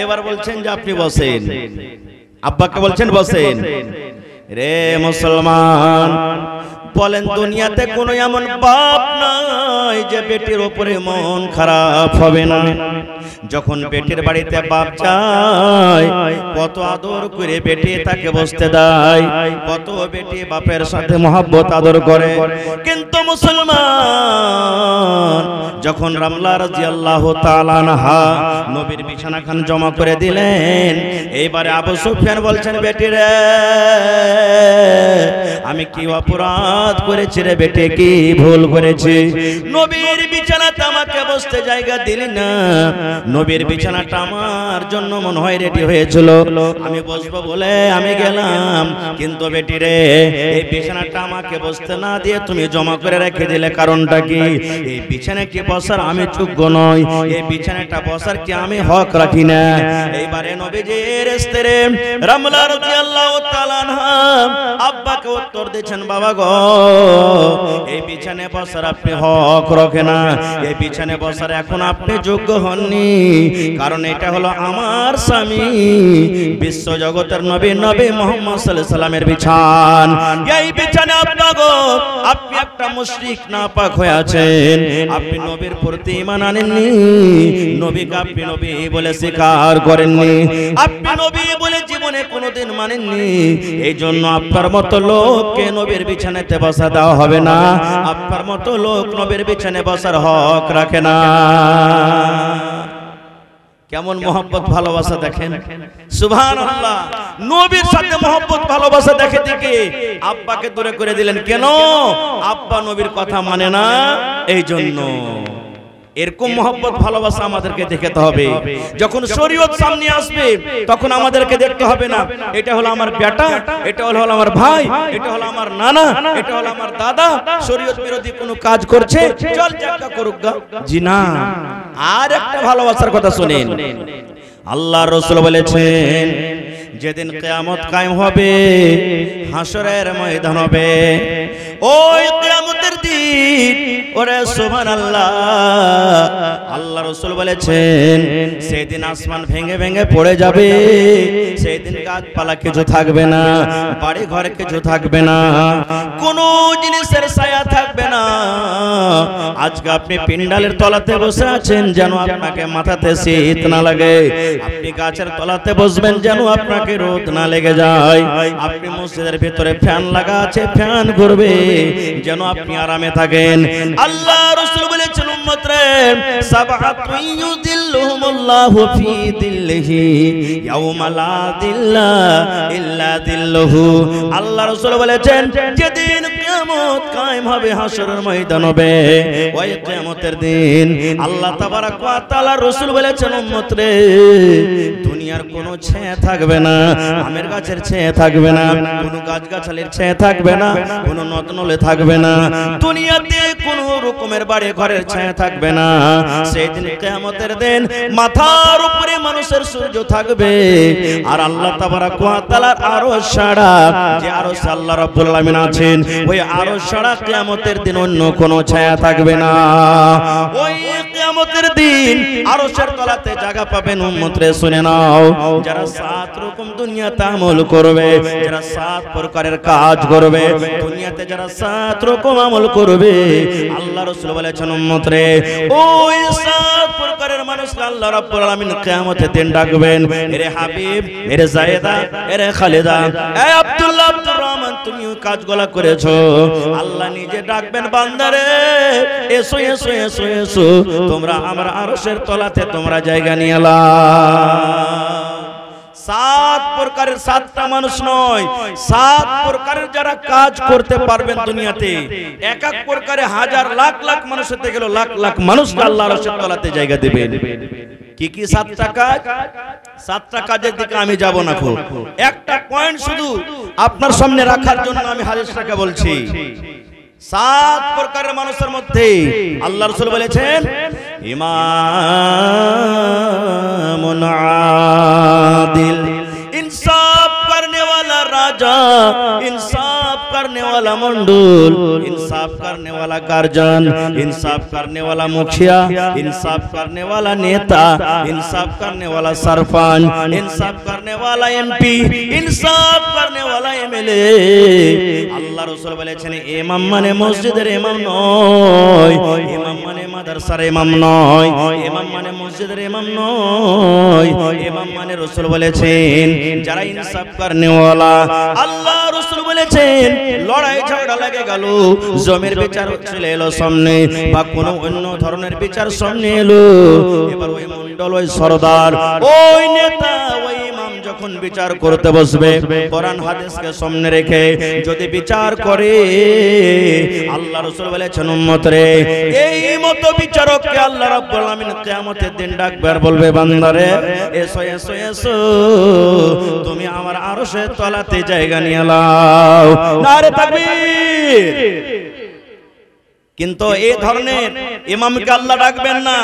এবার বলছেন যে আপনি বসেন, আব্বাকে বলছেন বসেন। রে মুসলমান, বলেন দুনিয়াতে কোনো এমন বাপ নাই যে বেটির উপরে মন খারাপ হবে না। যখন বেটির বাড়িতে বাপ যায়, কত আদর করে বেটি তাকে বসতে দেয়, কত বেটি বাপের সাথে মহব্বত আদর করে। কিন্তু মুসলমান যখন রামলা রাদিয়াল্লাহু তাআলা আনহা নবীর বিছানাখান জমা করে দিলেন, এইবারে আবু সুফিয়ান বলছেন, বেটি রে, আমি কি অপরাধ করেছি রে বেটি, কি ভুল করেছি? নবীর বিছানাতে আমাকে বসতে জায়গা দিলি না, নবীর বিছানাটা আমার জন্য মনে হয় রেডি হয়েছিল, আমি বসবো বলে আমি গেলাম, কিন্তু বেটি রে, এই বিছানাটা আমাকে বসতে না দিয়ে তুমি জমা করে রেখে দিলে, কারণটা কি? এই বিছানায় কি বসার আমি যোগ্য নই, এই বিছানাটা বসার কি আমি হক রাখি না? এইবারে নবীজির স্ত্রী রামলা রাদিয়াল্লাহু তাআলা আনহা আব্বাকে উত্তর দিচ্ছেন, বাবা গো, এই বিছানায় বসার আপনি হক রাখে না, এই বিছানায় বসার এখন আপনি যোগ্য হননি, কারণ এটা হলো আমার স্বামী বিশ্ব জগতের নবী নবী মুহাম্মদ সাল্লাল্লাহু আলাইহি সাল্লামের বিছান। এই বিছানে আব্বা গো, আপনি একটা মুশরিক নাপাক হয়ে আছেন, আপনি নবীর প্রতি ঈমান আনেননি, নবীকে আপনি নবী বলে স্বীকার করেননি, আপনি নবী বলে জীবনে কোনোদিন মানেননি, এই জন্য আপনার মতো লোককে নবীর বিছানাতে বসা দেওয়া হবে না, আপনার মতো লোক নবীর বিছানায় বসার হক রাখে না। কেমন মহব্বত ভালোবাসা দেখেন, সুবহানাল্লাহ। নবীর সাথে মহব্বত ভালোবাসা দেখে দেখে আব্বাকে দূরে করে দিলেন, কেন? আব্বা নবীর কথা মানে না, এই জন্য। এরকম মহব্বত ভালোবাসা আমাদেরকে দেখাতে হবে। যখন শরীয়ত সামনে আসবে, তখন আমাদেরকে দেখতে হবে না এটা হলো আমার বেটা, এটা হলো আমার ভাই, এটা হলো আমার নানা, এটা হলো আমার দাদা, শরীয়ত বিরোধী কোনো কাজ করছে, চল যাকা করুক গা, জি না। আর একটা ভালোবাসার কথা শুনেন, আল্লাহর রাসূল বলেছেন, যেদিন কিয়ামত কায়েম হবে, হাসরের ময়দান হবে, ওই কিয়ামতের দিন, ওরে সুবহানাল্লাহ, আল্লাহ রাসূল বলেছেন, সেদিন আসমান ভেঙে ভেঙে পড়ে যাবে, সেদিন গাছপালা কিছু থাকবে না, বাড়ি ঘর কিছু থাকবে না, কোনো জিনিসের ছায়া থাকবে না। আজকে আপনি পিন্ডালের তলাতে বসে আছেন যেন আপনাকে মাথাতে শীত না লাগে, আপনি গাছের তলাতে বসবেন যেন আপনাকে রোদ না লেগে যায়, আপনি মসজিদের ভিতরে ফ্যান লাগা আছে, ফ্যান ঘুরবে যেন আপনি আরামে থাকেন। আল্লাহ রাসূল বলেছেন, উম্মত রে, সাবআতুন ইউযিল্লুহুমুল্লাহু ফি দিল্লিহি ইয়াওমা লা দিল্লা ইল্লা দিল্লুহু। আল্লাহ রাসূল বলেছেন, যেদিন কিয়ামত কায়েম হবে, হাসরের ময়দান হবে, ওই কিয়ামতের দিন আল্লাহ তাবারক ওয়া তাআলা, রাসূল বলেছেন, উম্মত রে, দুনিয়ার কোনো ছায়া থাকবে না, আমের গাছের ছায়া থাকবে না, কোনো গাছগাছালির ছায়া থাকবে না, কোনো নদনলে থাকবে না, দুনিয়াতে কোনো রকমের বাড়ি ঘরের ছায়া থাকবে না। সেই দিন কিয়ামতের দিন মাথার উপরে মানুষের সূর্য থাকবে, আর আল্লাহ তাবারক ওয়া তাআলার আরশ ছাড়া, যে আরশ আল্লাহ রাব্বুল আলামিন আছেন, ওই আরশ ছাড়া কিয়ামতের দিন অন্য কোনো ছায়া থাকবে না। ওই কিয়ামতের দিন আরশের তলাতে জায়গা পাবেন, উম্মত রে শুনে নাও, যারা 7 রকম দুনিয়াতে আমল করবে, যারা 7 প্রকারের কাজ করবে দুনিয়াতে, যারা 7 রকম আমল করবে, আল্লাহ রাসূল বলেছেন, উম্মত রে, ওই 7 প্রকারের মানুষকে আল্লাহ রাব্বুল আলামিন কিয়ামতের দিন ডাকবেন, এরে হাবিব, এরে জায়েদা, এরে খালিদা, এ আব্দুল্লাহ, আব্দুর রহমান, তুমি ওই কাজগুলো করেছো, আল্লাহ নিজে ডাকবেন, বান্দারে এসো এসো এসো এসো, তোমরা আমার আরশের তলাতে তোমরা জায়গা নিয়ে এলা। 7 প্রকারের 7টা মানুষ নয়, 7 প্রকারের যারা কাজ করতে পারবেন দুনিয়াতে, এক এক প্রকারে হাজার লাখ লাখ মানুষ হতে গেল, লাখ লাখ মানুষকে আল্লাহর আরশের তলাতে জায়গা দিবেন। কি কি 7টা কাজ? 7টা কাজের দিকে আমি যাব না, খুব একটা পয়েন্ট শুধু আপনার সামনে রাখার জন্য আমি হাদিসটাকে বলছি। 7 প্রকারের মানুষের মধ্যে আল্লাহ রাসূল বলেছেন, ইমামুন আদিল, इंसाफ करने वाला राजा, इंसाफ करने वाला मंडल, इंसाफ करने वाला गार्जियन, इंसाफ करने वाला मुखिया, इंसाफ करने वाला नेता, इंसाफ करने वाला सरपंच, इंसाफ करने वाला एमपी, इंसाफ करने वाला एमएलए। আল্লাহ রাসূল বলেছেন ইমাম মানে মসজিদের ইমাম নয়, ইমাম মানে মাদ্রাসার ইমাম নয়, ইমাম মানে মসজিদের ইমাম নয়, ইমাম মানে রাসূল বলেছেন যারা ইনসাফ করনে ওয়ালা। আল্লাহ রাসূল বলেছেন লড়াই ঝগড়া লেগে গেল, জমির বিচার চলে এলো সামনে বা কোনো অন্য ধরনের বিচার সামনে এলো, এবার ওই মণ্ডল, ওই সরদার, ওই নেতা, ওই ইমাম যখন বিচার করতে বসবে কোরআন হাদিসকে সামনে রেখে যদি বিচার করে, আল্লাহ রাসূল বলেছেন উম্মত রে এই মতো বিচারককে আল্লাহ রাব্বুল আলামিন কিয়ামতের দিন ডাকবে আর বলবে বান্দারে এসো এসো এসো তুমি আমার আরশের তলাতে জায়গা নিয়ে নাও। নারে তাকবীর। কিন্তু এই ধরনের ইমামকে আল্লাহ ডাকবেন না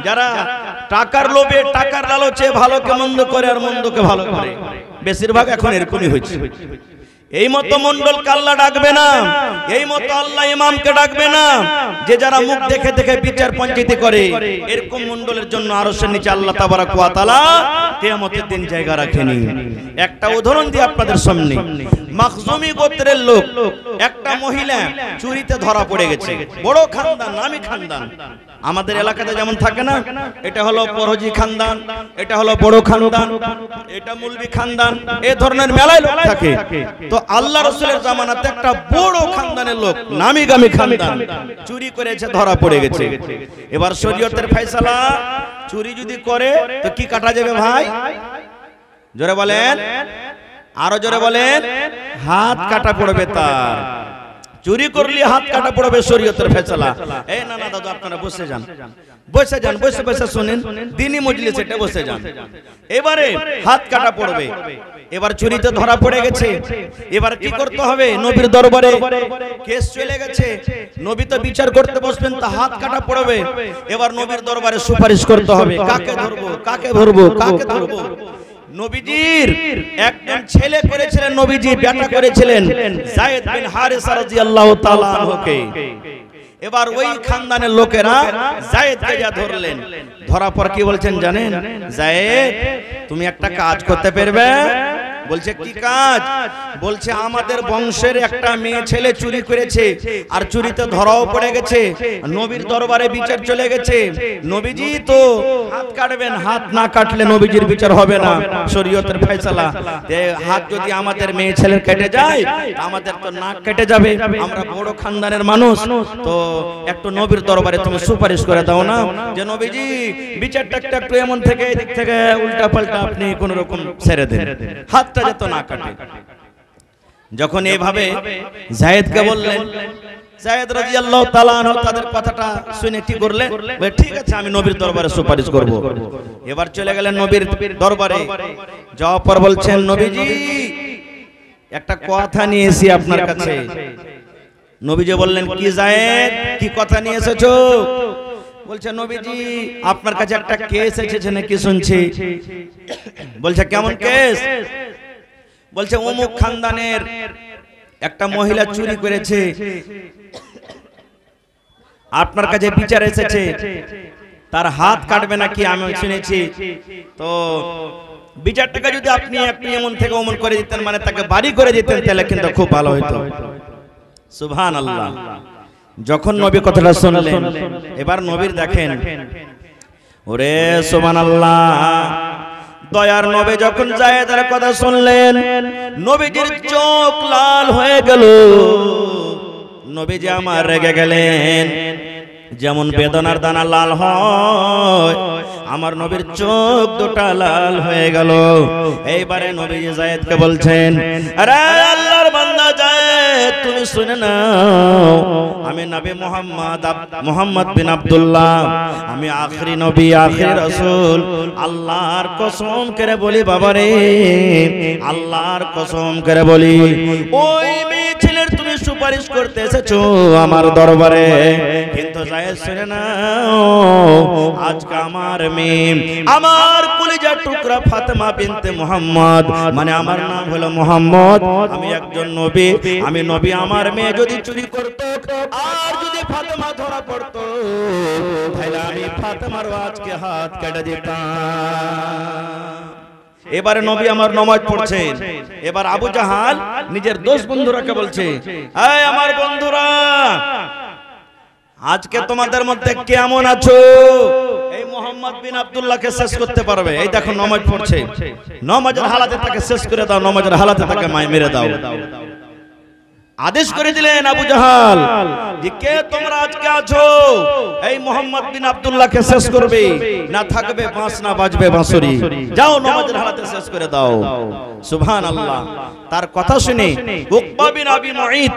যারা টাকার লোভে, টাকার লালচে ভালোকে মন্দ করে আর মন্দকে ভালো করে। বেশিরভাগ এখন এরকমই হচ্ছে। এই মতো মণ্ডলকে আল্লাহ ডাকবে না, এই মতো আল্লাহ ইমামকে ডাকবে না যে যারা মুখ দেখে দেখে বিচার পঞ্চায়েত করে। এরকম মণ্ডলের জন্য আরশের নিচে আল্লাহ তাবারক ওয়া তাআলা কিয়ামতের দিন জায়গা রাখেনি। একটা উদাহরণ দিই আপনাদের সামনে। মাখজুমি গোত্রের লোক, একটা মহিলা চুরিতে ধরা পড়ে গেছে। বড় খানদান, নামি খানদান। আমাদের এলাকাতে যেমন থাকে না, এটা হলো পরজি খানদান, এটা হলো বড় খানদান, এটা মুলবি খানদান, এই ধরনের মেলায় লোক থাকে। তো আল্লাহ রাসূলের জামানাতে একটা বড় খানদানের লোক, নামি গামি খানদান, চুরি করেছে, ধরা পড়ে গেছে। এবার শরীয়তের ফয়সালা, চুরি যদি করে তো কি কাটা যাবে ভাই? জোরে বলেন, আরো জোরে বলেন। হাত কাটা পড়বে তার। চুরি করলে হাত কাটা পড়বে, শরীয়তের ফয়সালা। এই না না দাদু আপনারা বসে যান, বসে যান, বসে বসে শুনেন, দ্বীনি মজলিস এটা, বসে যান। এবারে হাত কাটা পড়বে। এবার চুরিতে ধরা পড়ে গেছে, এবার কি করতে হবে? নবীর দরবারে কেস চলে গেছে, নবী তো বিচার করতে বসবেন, তা হাত কাটা পড়বে। এবার নবীর দরবারে সুপারিশ করতে হবে, কাকে ধরবো, কাকে ধরবো, কাকে ধরবো। নবীজির একজন ছেলে করেছিলেন, নবীজি বেটা করেছিলেন যায়েদ বিন হারিসা রাদিয়াল্লাহু তাআলা আনহুকে। এবার ওই খানদানের লোকেরা যায়েদকে যা ধরলেন, ধরার পর কি বলছেন জানেন? যায়েদ তুমি একটা কাজ করতে পারবে? বলছে কি কাজ? বলছে আমাদের বংশের একটা মেয়ে ছেলে চুরি করেছে আর চুরিতে ধরাও পড়ে গেছে, নবীর দরবারে বিচার চলে গেছে, নবীজি তো হাত কাটবেন, হাত না কাটলে নবীজির বিচার হবে না, শরীয়তের ফয়সালা। হাত যদি আমাদের মেয়ে ছেলের কেটে যায় আমাদের তো নাক কেটে যাবে, আমরা বড় খানদানের মানুষ, তো একটু নবীর দরবারে তুমি সুপারিশ করে দাও না যে নবীজি বিচারটা একটু এমন থেকে এদিক থেকে উল্টা পাল্টা আপনি কোন রকম ছেড়ে দেন, হাতটা যেত না কাটে। যখন এইভাবে যায়েদকে বললেন, যায়েদ রাদিয়াল্লাহু তাআলা আনহু তাদের কথাটা শুনে কি করলেন? ঠিক আছে আমি নবীর দরবারে সুপারিশ করব। এবার চলে গেলেন নবীর দরবারে, যাওয়ার পর বলছেন নবীজি একটা কথা নিয়ে এসেছি আপনার কাছে। নবীজি বললেন কি যায়েদ, কি কথা নিয়ে এসেছো? বলছে নবীজি আপনার কাছে একটা কেস এসেছে নাকি শুনছি। বলছে কেমন কেস? বলছে অমুক খানদানের একটা মহিলা চুরি করেছে, আপনার কাছে বিচার এসেছে, তার হাত কাটবে নাকি আমি শুনেছি, তো বিচারটাকে যদি আপনি এমন থেকে অমন করে দিতেন, মানে তাকে বাড়ি করে দিতেন, তাহলে কিন্তু খুব ভালো হতো। সুবহানাল্লাহ। যখন নবী কথাটা শুনলেন, এবার নবীর দেখেন, ওরে সুবহানাল্লাহ, দয়ার নবী যখন যায়েদের কথা শুনলেন নবীজির চোখ লাল হয়ে গেল। নবীজি আমার রেগে গেলেন, যেমন বেদনার দানা লাল হয় আমার নবীর চোখ দুটা লাল হয়ে গেল। এইবারে নবীজি যায়েদকে বলছেন, আরে আল্লাহর বান্দা যায়েদ তুমি শুনে নাও, আমি নবী মুহাম্মদ বিন আব্দুল্লাহ, আমি আখিরি নবী, আখিরি রাসূল। আল্লাহর কসম করে বলি বাবারে, আল্লাহর কসম করে বলি, ওই মেয়ে ছেলের তুমি সুপারিশ করতে এসেছো আমার দরবারে, কিন্তু যায়েদ শুনে নাও, আজকে আমার মেয়ে আমার কলিজার টুকরা ফাতেমা বিনতে মুহাম্মদ, মানে আমার নাম হলো মুহাম্মদ, আমি একজন নবী। আমি নবী, আমার মেয়ে যদি চুরি করত আর যদি ফাতেমা ধরা পড়তো তাহলে আমি ফাতেমার আজকে হাত কেটে দিতাম। এবারে নবী আমার নামাজ পড়ছেন। এবার আবু জাহাল নিজের দোস্ত বন্ধুরাকে বলছে, এই আমার বন্ধুরা, আজকে তোমাদের মধ্যে কেমন আছো? এই মুহাম্মদ বিন আব্দুল্লাহকে শেষ করতে পারবে? এই দেখো নামাজ পড়ছে, নামাজের হালাতে তাকে শেষ করে দাও, নামাজের হালাতে তাকে মেরে দাও। আদেশ করে দিলেন আবু জাহাল যে কে তোমরা আজকে আছো এই মুহাম্মদ বিন আব্দুল্লাহকে শেষ করবে, না থাকবে বাঁশ না বাজবে বাঁশুরি, যাও নামাজের হালাতে শেষ করে দাও। সুবহানাল্লাহ। তার কথা শুনে উকবা বিন আবি মুঈত,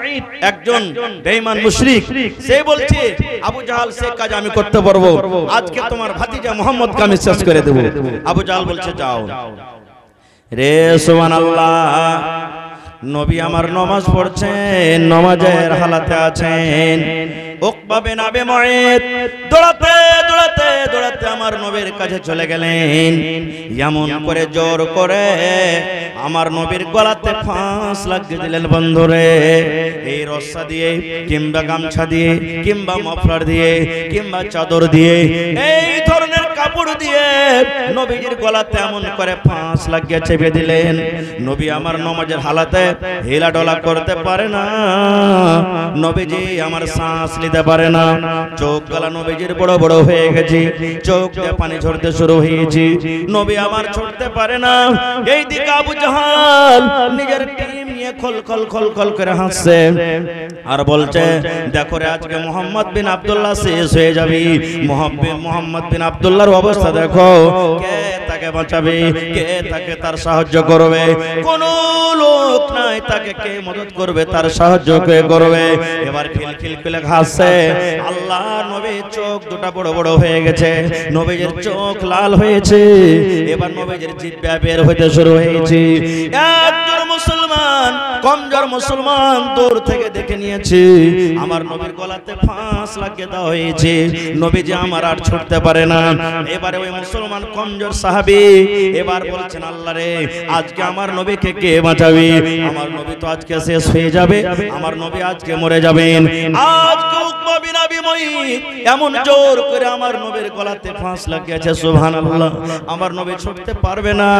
একজন বেঈমান মুশরিক, সে বলছে আবু জাহাল সে কাজ আমি করতে পারবো, আজকে তোমার ভাতিজা মুহাম্মদকে আমি শেষ করে দেব। আবু জাহাল বলছে যাও রে। সুবহানাল্লাহ। নবী আমার নামাজ পড়ছেন, নামাজের হালাতে আছেন। উকবা বিন আবি মুঈত দৌড়াতে দৌড়াতে দৌড়াতে আমার নবীর কাছে চলে গেলেন। এমন করে জোর করে আমার নবীর গলাতে ফাঁস লাগিয়ে দিলেন। বন্ধুরে, এই রস্সা দিয়ে কিংবা গামছা দিয়ে কিংবা মাফলার দিয়ে কিংবা চাদর দিয়ে এই ধরনের কাপড় দিয়ে নবীজির গলাতে এমন করে ফাঁস লাগিয়ে চেপে দিলেন। নবী আমার নামাজের হালাতে হিলা ডলা করতে পারে না, নবীজি আমার শ্বাস নিতে পারে না। চোখ গলা নবীজির বড় বড় হয়ে গেছে, চোখ দিয়ে পানি ঝরতে শুরু হয়েছে, নবী আমার ছুটতে পারে না। এই দিকে আবু জাহাল নিজের টিম নিয়ে খল খল খল খল করে হাসছে আর বলছে, দেখো রে আজকে মুহাম্মদ বিন আব্দুল্লাহ শেষ হয়ে যাবে। মুহাম্মদ বিন আব্দুল্লাহর অবস্থা দেখো, কে তাকে বাঁচাবে, কে তাকে তার সাহায্য করবে? কোন লোক নাই, তাকে কে মদত করবে, তার সাহায্য কে করবে? এবার খিলখিল করে হাসছে। আল্লাহ, নবীর চোখ দুটো বড় বড় হয়ে গেছে, নবীর চোখ লাল হয়েছে, এবার নবীর জিহ্বা বের হতে শুরু হয়েছে। একজন মুসলমান, কমজোর মুসলমান দূর থেকে দেখে নিয়েছে আমার নবীর গলাতে ফাঁস লাগিয়ে দেওয়া হয়েছে, নবীজি আমার আর ছুটতে পারে না। এবারে ওই মুসলমান কমজোর সাহাবী এবার বলছেন, আল্লাহ রে, আজকে আমার নবীকে কে বাঁচাবে? আমার নবী তো আজকে শেষ হয়ে যাবে, আমার নবী আজকে মরে যাবেন। আজকে উকবা বিন আবি মুঈত এমন জোর করে আমার নবীর গলাতে ফাঁস লাগিয়েছে, সুবহানাল্লাহ, আমার নবী ছুটতে পারবে না।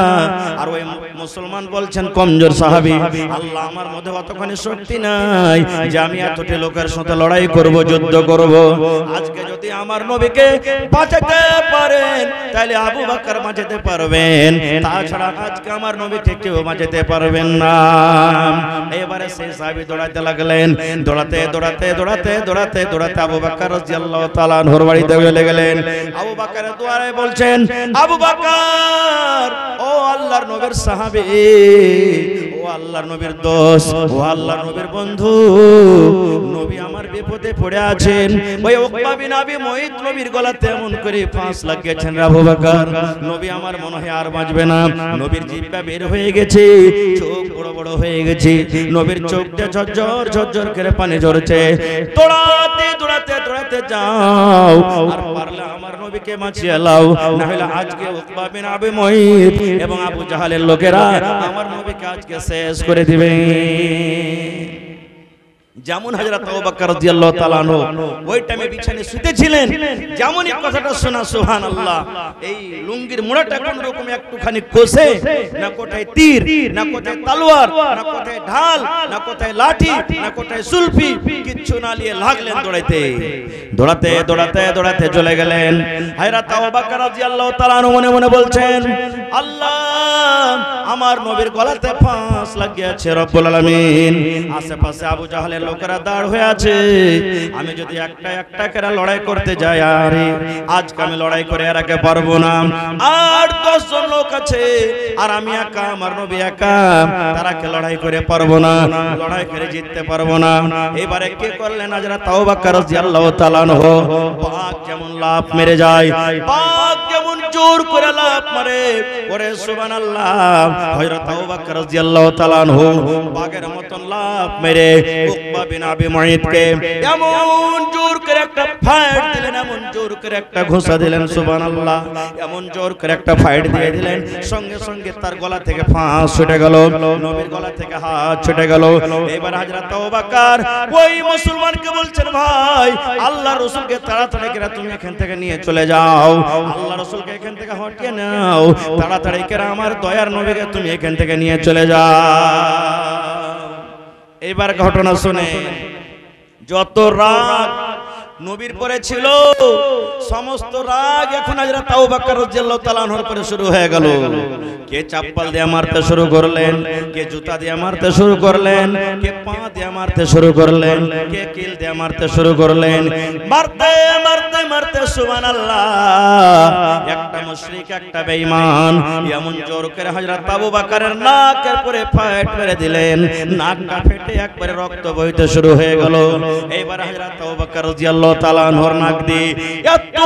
আর ওই মুসলমান বলছেন, কমজোর সাহাবী, আল্লাহ, আমার মধ্যে অতখানি শক্তি নাই যে আমি এতটি লোকের সাথে লড়াই করব, যুদ্ধ করব। আজকে যদি আমার নবীকে বাঁচাতে পারেন তাহলে আবু বকর বাঁচাতে পারবেন, তাছাড়া আজকে আমার নবীকে কেউ বাঁচাতে পারবেন না। এবারে সেই সাহাবী দৌড়াতে লাগলেন, দৌড়াতে দৌড়াতে দৌড়াতে দৌড়াতে দৌড়াতে আবু বকর রাদিয়াল্লাহু তাআলা আনহুর বাড়িতে চলে গেলেন। আবু বকরের দুয়ারে বলছেন, আবু বকর, ও আল্লাহর নবীর সাহাবী, ও আল্লাহর নবীর দোস্ত, ও আল্লাহর নবীর বন্ধু, নবী আমার বিপদে পড়ে আছেন। ওই উকবা বিন আবি মুঈত নবীর গলাতে এমন করে ফাঁস লাগিয়েছেন আবু বকর, নবী আমার মনে হয় আর বাঁচবে না। নবীর জিহ্বা বের হয়ে গেছে, চোখ বড় বড় হয়ে গেছে, নবীর চোখ দিয়ে ঝরঝর ঝরঝর করে পানি ঝরছে। দৌড়াতে দৌড়াতে দৌড়াতে যাও, আর পারলে আমার নবীকে বাঁচিয়ে লাও, না হলে আজকে উকবা বিন আবি মুঈত এবং আবু জাহালের লোকেরা আমার নবীকে আজকে শেষ করে দিবে। যেমন হযরত আবু বকর রাদিয়াল্লাহু তাআলা আনহু ওই টাইমে বিছানায় শুতেছিলেন, যেমনই কথাটা শোনা, সুবহানাল্লাহ, এই লুঙ্গির মোড়াটা কোন রকম একটুখানি কষে, না কোথায় তীর, না কোথায় তলোয়ার, না কোথায় ঢাল, না কোথায় লাঠি, না কোথায় সুলফি, কিচ্ছু না নিয়ে লাগলেন দৌড়াইতে। দৌড়াতে দৌড়াতে দৌড়াতে চলে গেলেন। হযরত আবু বকর রাদিয়াল্লাহু তাআলা আনহু মনে মনে বলছেন, আল্লাহ, আমার নবীর গলাতে ফাঁস লাগিয়েছে রব্বুল আলামিন, আশেপাশে আবু জাহালের লোকেরা দাঁড় হয়ে আছে, আমি যদি একটা একটা করে লড়াই করতে যাই, আরে আজকে আমি লড়াই করে এরাকে পারবো না। আর 10 জন লোক আছে আর আমি একা, আমার নবী একা, তারাকে লড়াই করে পারবো না, লড়াই করে জিততে পারবো না। এবারে কি করলেন হযরত আবু বকর রাদিয়াল্লাহু তাআলা আনহু, বাঘ যেমন লাফ মেরে যায়, বাঘ যেমন জোর করে লাফ মারে, ওরে সুবহানাল্লাহ হযরত আবু বকর রাদিয়াল্লাহু তাআলা আনহু বাঘের মতন লাফ মেরে উকবা বিন আবি মুঈতকে এমন জোর করে একটা ফাইট দিলেন, এমন জোর করে একটা ঘোষা দিলেন সুবহানাল্লাহ, এমন জোর করে একটা ফাইট দিয়ে দিলেন, সঙ্গে সঙ্গে তার গলা থেকে ফাঁস ছুটে গেল, নবীর গলা থেকে হাত ছুটে গেল। এবার হযরত আবু বকর ওই মুসলমানকে বলছেন, ভাই আল্লাহর রাসূলকে তাড়াতাড়ি করে তুমি এখান থেকে নিয়ে চলে যাও, আল্লাহর রাসূলকে এখান থেকে হটিয়ে নাও, তাড়াতাড়ি করে আমার দয়ার নবীকে তুমি এখান থেকে নিয়ে চলে যাও। এবার ঘটনা শুনে যত রাগ নবীর পরে ছিল সমস্ত রাগ এখন হযরত আবু বকর রাদিয়াল্লাহু তাআলা আনহুর পরে শুরু হয়ে গেল। কে চাপ্পল দিয়ে মারতে শুরু করলেন, কে জুতা দিয়ে মারতে শুরু করলেন, কে পা দিয়ে মারতে শুরু করলেন, কে কিল দিয়ে মারতে শুরু করলেন। মারতে মারতে মারতে সুবহানাল্লাহ একটা মুশরিক একটা বেঈমান এমন জোর করে হযরত আবু বকরের নাকের পরে ফাইট মেরে দিলেন, নাকটা ফেটে একবারে রক্ত বইতে শুরু হয়ে গেল। এইবার হযরত আবু বকর রাদিয়াল্লাহু তাআলা আনহুর নাক দিয়ে এত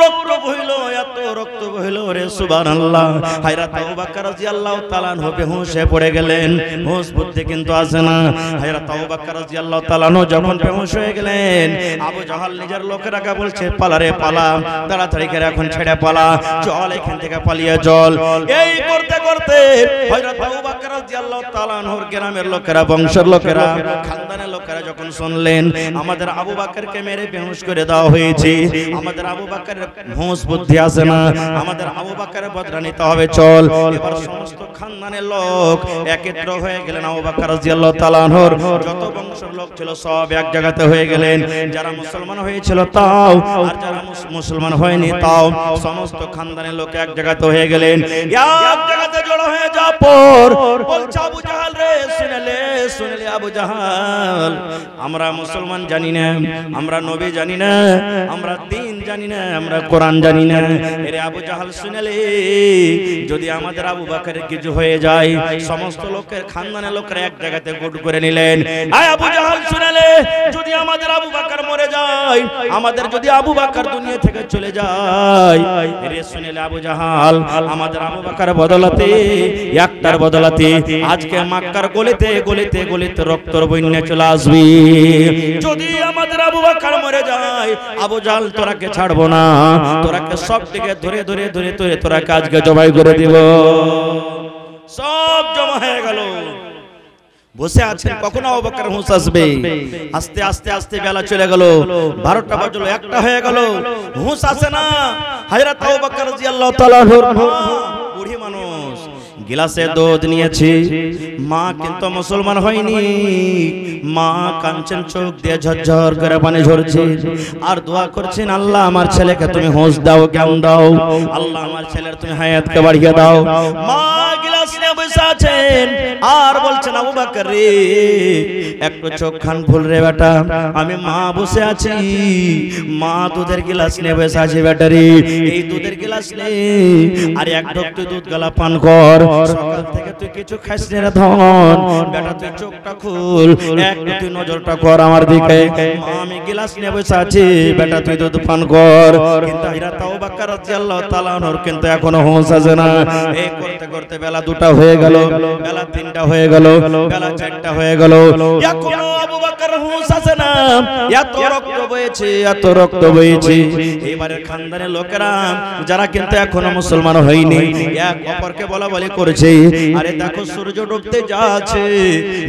রক্ত বহিল, এত রক্ত বহিল রে সুবহানাল্লাহ। হযরত আবু বকর রাদিয়াল্লাহু তাআলা আনহু বেহুশ হয়ে পড়ে গেলেন, হুঁশ বুদ্ধি কিন্তু আসে না। হযরত আবু বকর রাদিয়াল্লাহু তাআলা আনহু যখন বেহুশ হয়ে গেলেন, আবু জাহাল নিজের লোকেরাকে বলছে, পালা রে পালা, তাড়াতাড়ি করে এখন ছেড়ে পালা, চল এখান থেকে পালিয়ে চল। এই করতে করতে হযরত আবু বকর রাদিয়াল্লাহু তাআলা আনহুর গ্রামের লোকেরা, বংশের লোকেরা, খানদানের লোকেরা যখন শুনলেন আমাদের আবু বকরকে মেরে বেহুশ করে দেওয়া হয়েছে, আমাদের আবু বকরের হুঁশ বুদ্ধি আসে না, আমাদের আবু বকরের বদলা নিতে হবে, চল। এবার সমস্ত খানদানের লোক একত্র হয়ে গেলেন, আবু বকর রাদিয়াল্লাহু তাআলা আনহুর যত বংশের লোক ছিল সব এক জায়গাতে হয়ে গেলেন, যারা মুসলমান হয়েছিল তাও আর যারা মুসলমান হয়নি তাও সমস্ত খানদানের লোক এক জায়গাতে হয়ে গেলেন। এক জায়গাতে জড়ো হয়ে যাওয়ার পর বলছে আবু জাহাল রে, শুনলে আবু জাহাল, আমরা মুসলমান জানি না, আমরা নবী জানি না, আমরা দ্বীন জানি না, আমরা কোরআন জানি না। এরে আবু জাহাল শুনলে যদি আমাদের আবু বকরের কিছু হয়ে যায়, সমস্ত লোকের খানদানের লোকেরা এক জায়গাতে গুট করে নিলেন। আয় আবু জাহাল শুনলে যদি আমাদের আবু বকর মরে যায়, আমাদের যদি আবু বকর দুনিয়া থেকে চলে যায়, এরে শুনলে আবু জাহাল আমাদের আবু বকর বদলাতে, একটার বদলাতে আজকে মক্কার গলিতে গলিতে গলিতে রক্তর বন্যা চলে আসবে। যদি আমাদের আবু বকর মরে যায়, আবু জাহাল তোরাকে ছাড়বো না, তোরাকে সব দিকে ধরে ধরে ধরে ধরে তোরাকে আজকে জবাই করে দিব। সব জমা হয়ে গেল, বসে আছেন, কখন আবু বকর হুঁশ আসবে। আস্তে আস্তে আস্তে বেলা চলে গেল, 12টা বাজলো, 1টা হয়ে গেল, হুঁশ আসে না। হযরত আবু বকর রাদিয়াল্লাহু তাআলা আনহুর বুড়ি মানুষ, গিলাসে দুধ নিয়েছি, মা কিন্তু মুসলমান হয়নি, মা কাঁদছেন, চোখ দিয়ে ঝরঝর করে পানি ঝরছে, আর দোয়া করছেন, আল্লাহ আমার ছেলেকে তুমি হুঁশ দাও, জ্ঞান দাও, আল্লাহ আমার ছেলের তুমি হায়াতকে বাড়িয়ে দাও। মা গিলাস নিয়ে বসে আছেন আর বলছেন, আবু বকর রে একটু চোখ খান ভুল রে বেটা, আমি মা বসে আছি, মা দুধের গিলাস নিয়ে বসে আছে বেটা রে, এই দুধের গিলাস নে আর এক ঢোক তুই দুধ গলা পান কর, সকাল থেকে তুই কিছু খাইস রে ধন, বেটা তুই চোখটা খুল, একটু তুই নজরটা কর আমার দিকে, মা আমি গিলাস নিয়ে বসে আছি, বেটা তুই দুধ পান কর। কিন্তু হযরত আবু বকর রাদিয়াল্লাহু তাআলা আনহুর কিন্তু এখনো হুঁশ আসে না। এই করতে করতে বেলা 2টা হয়ে গেল, বেলা 3টা হয়ে গেল, বেলা 4টা হয়ে গেল, এখনো আবু বকর হুঁশ আসে না। এত রক্ত বইছে, এত রক্ত বইছে। এবারে খানদানের লোকেরা যারা কিন্তু এখনো মুসলমান হয়নি, এক অপরকে বলা বলি করেছে, আরে দেখো সূর্য ডুবতে যাচ্ছে,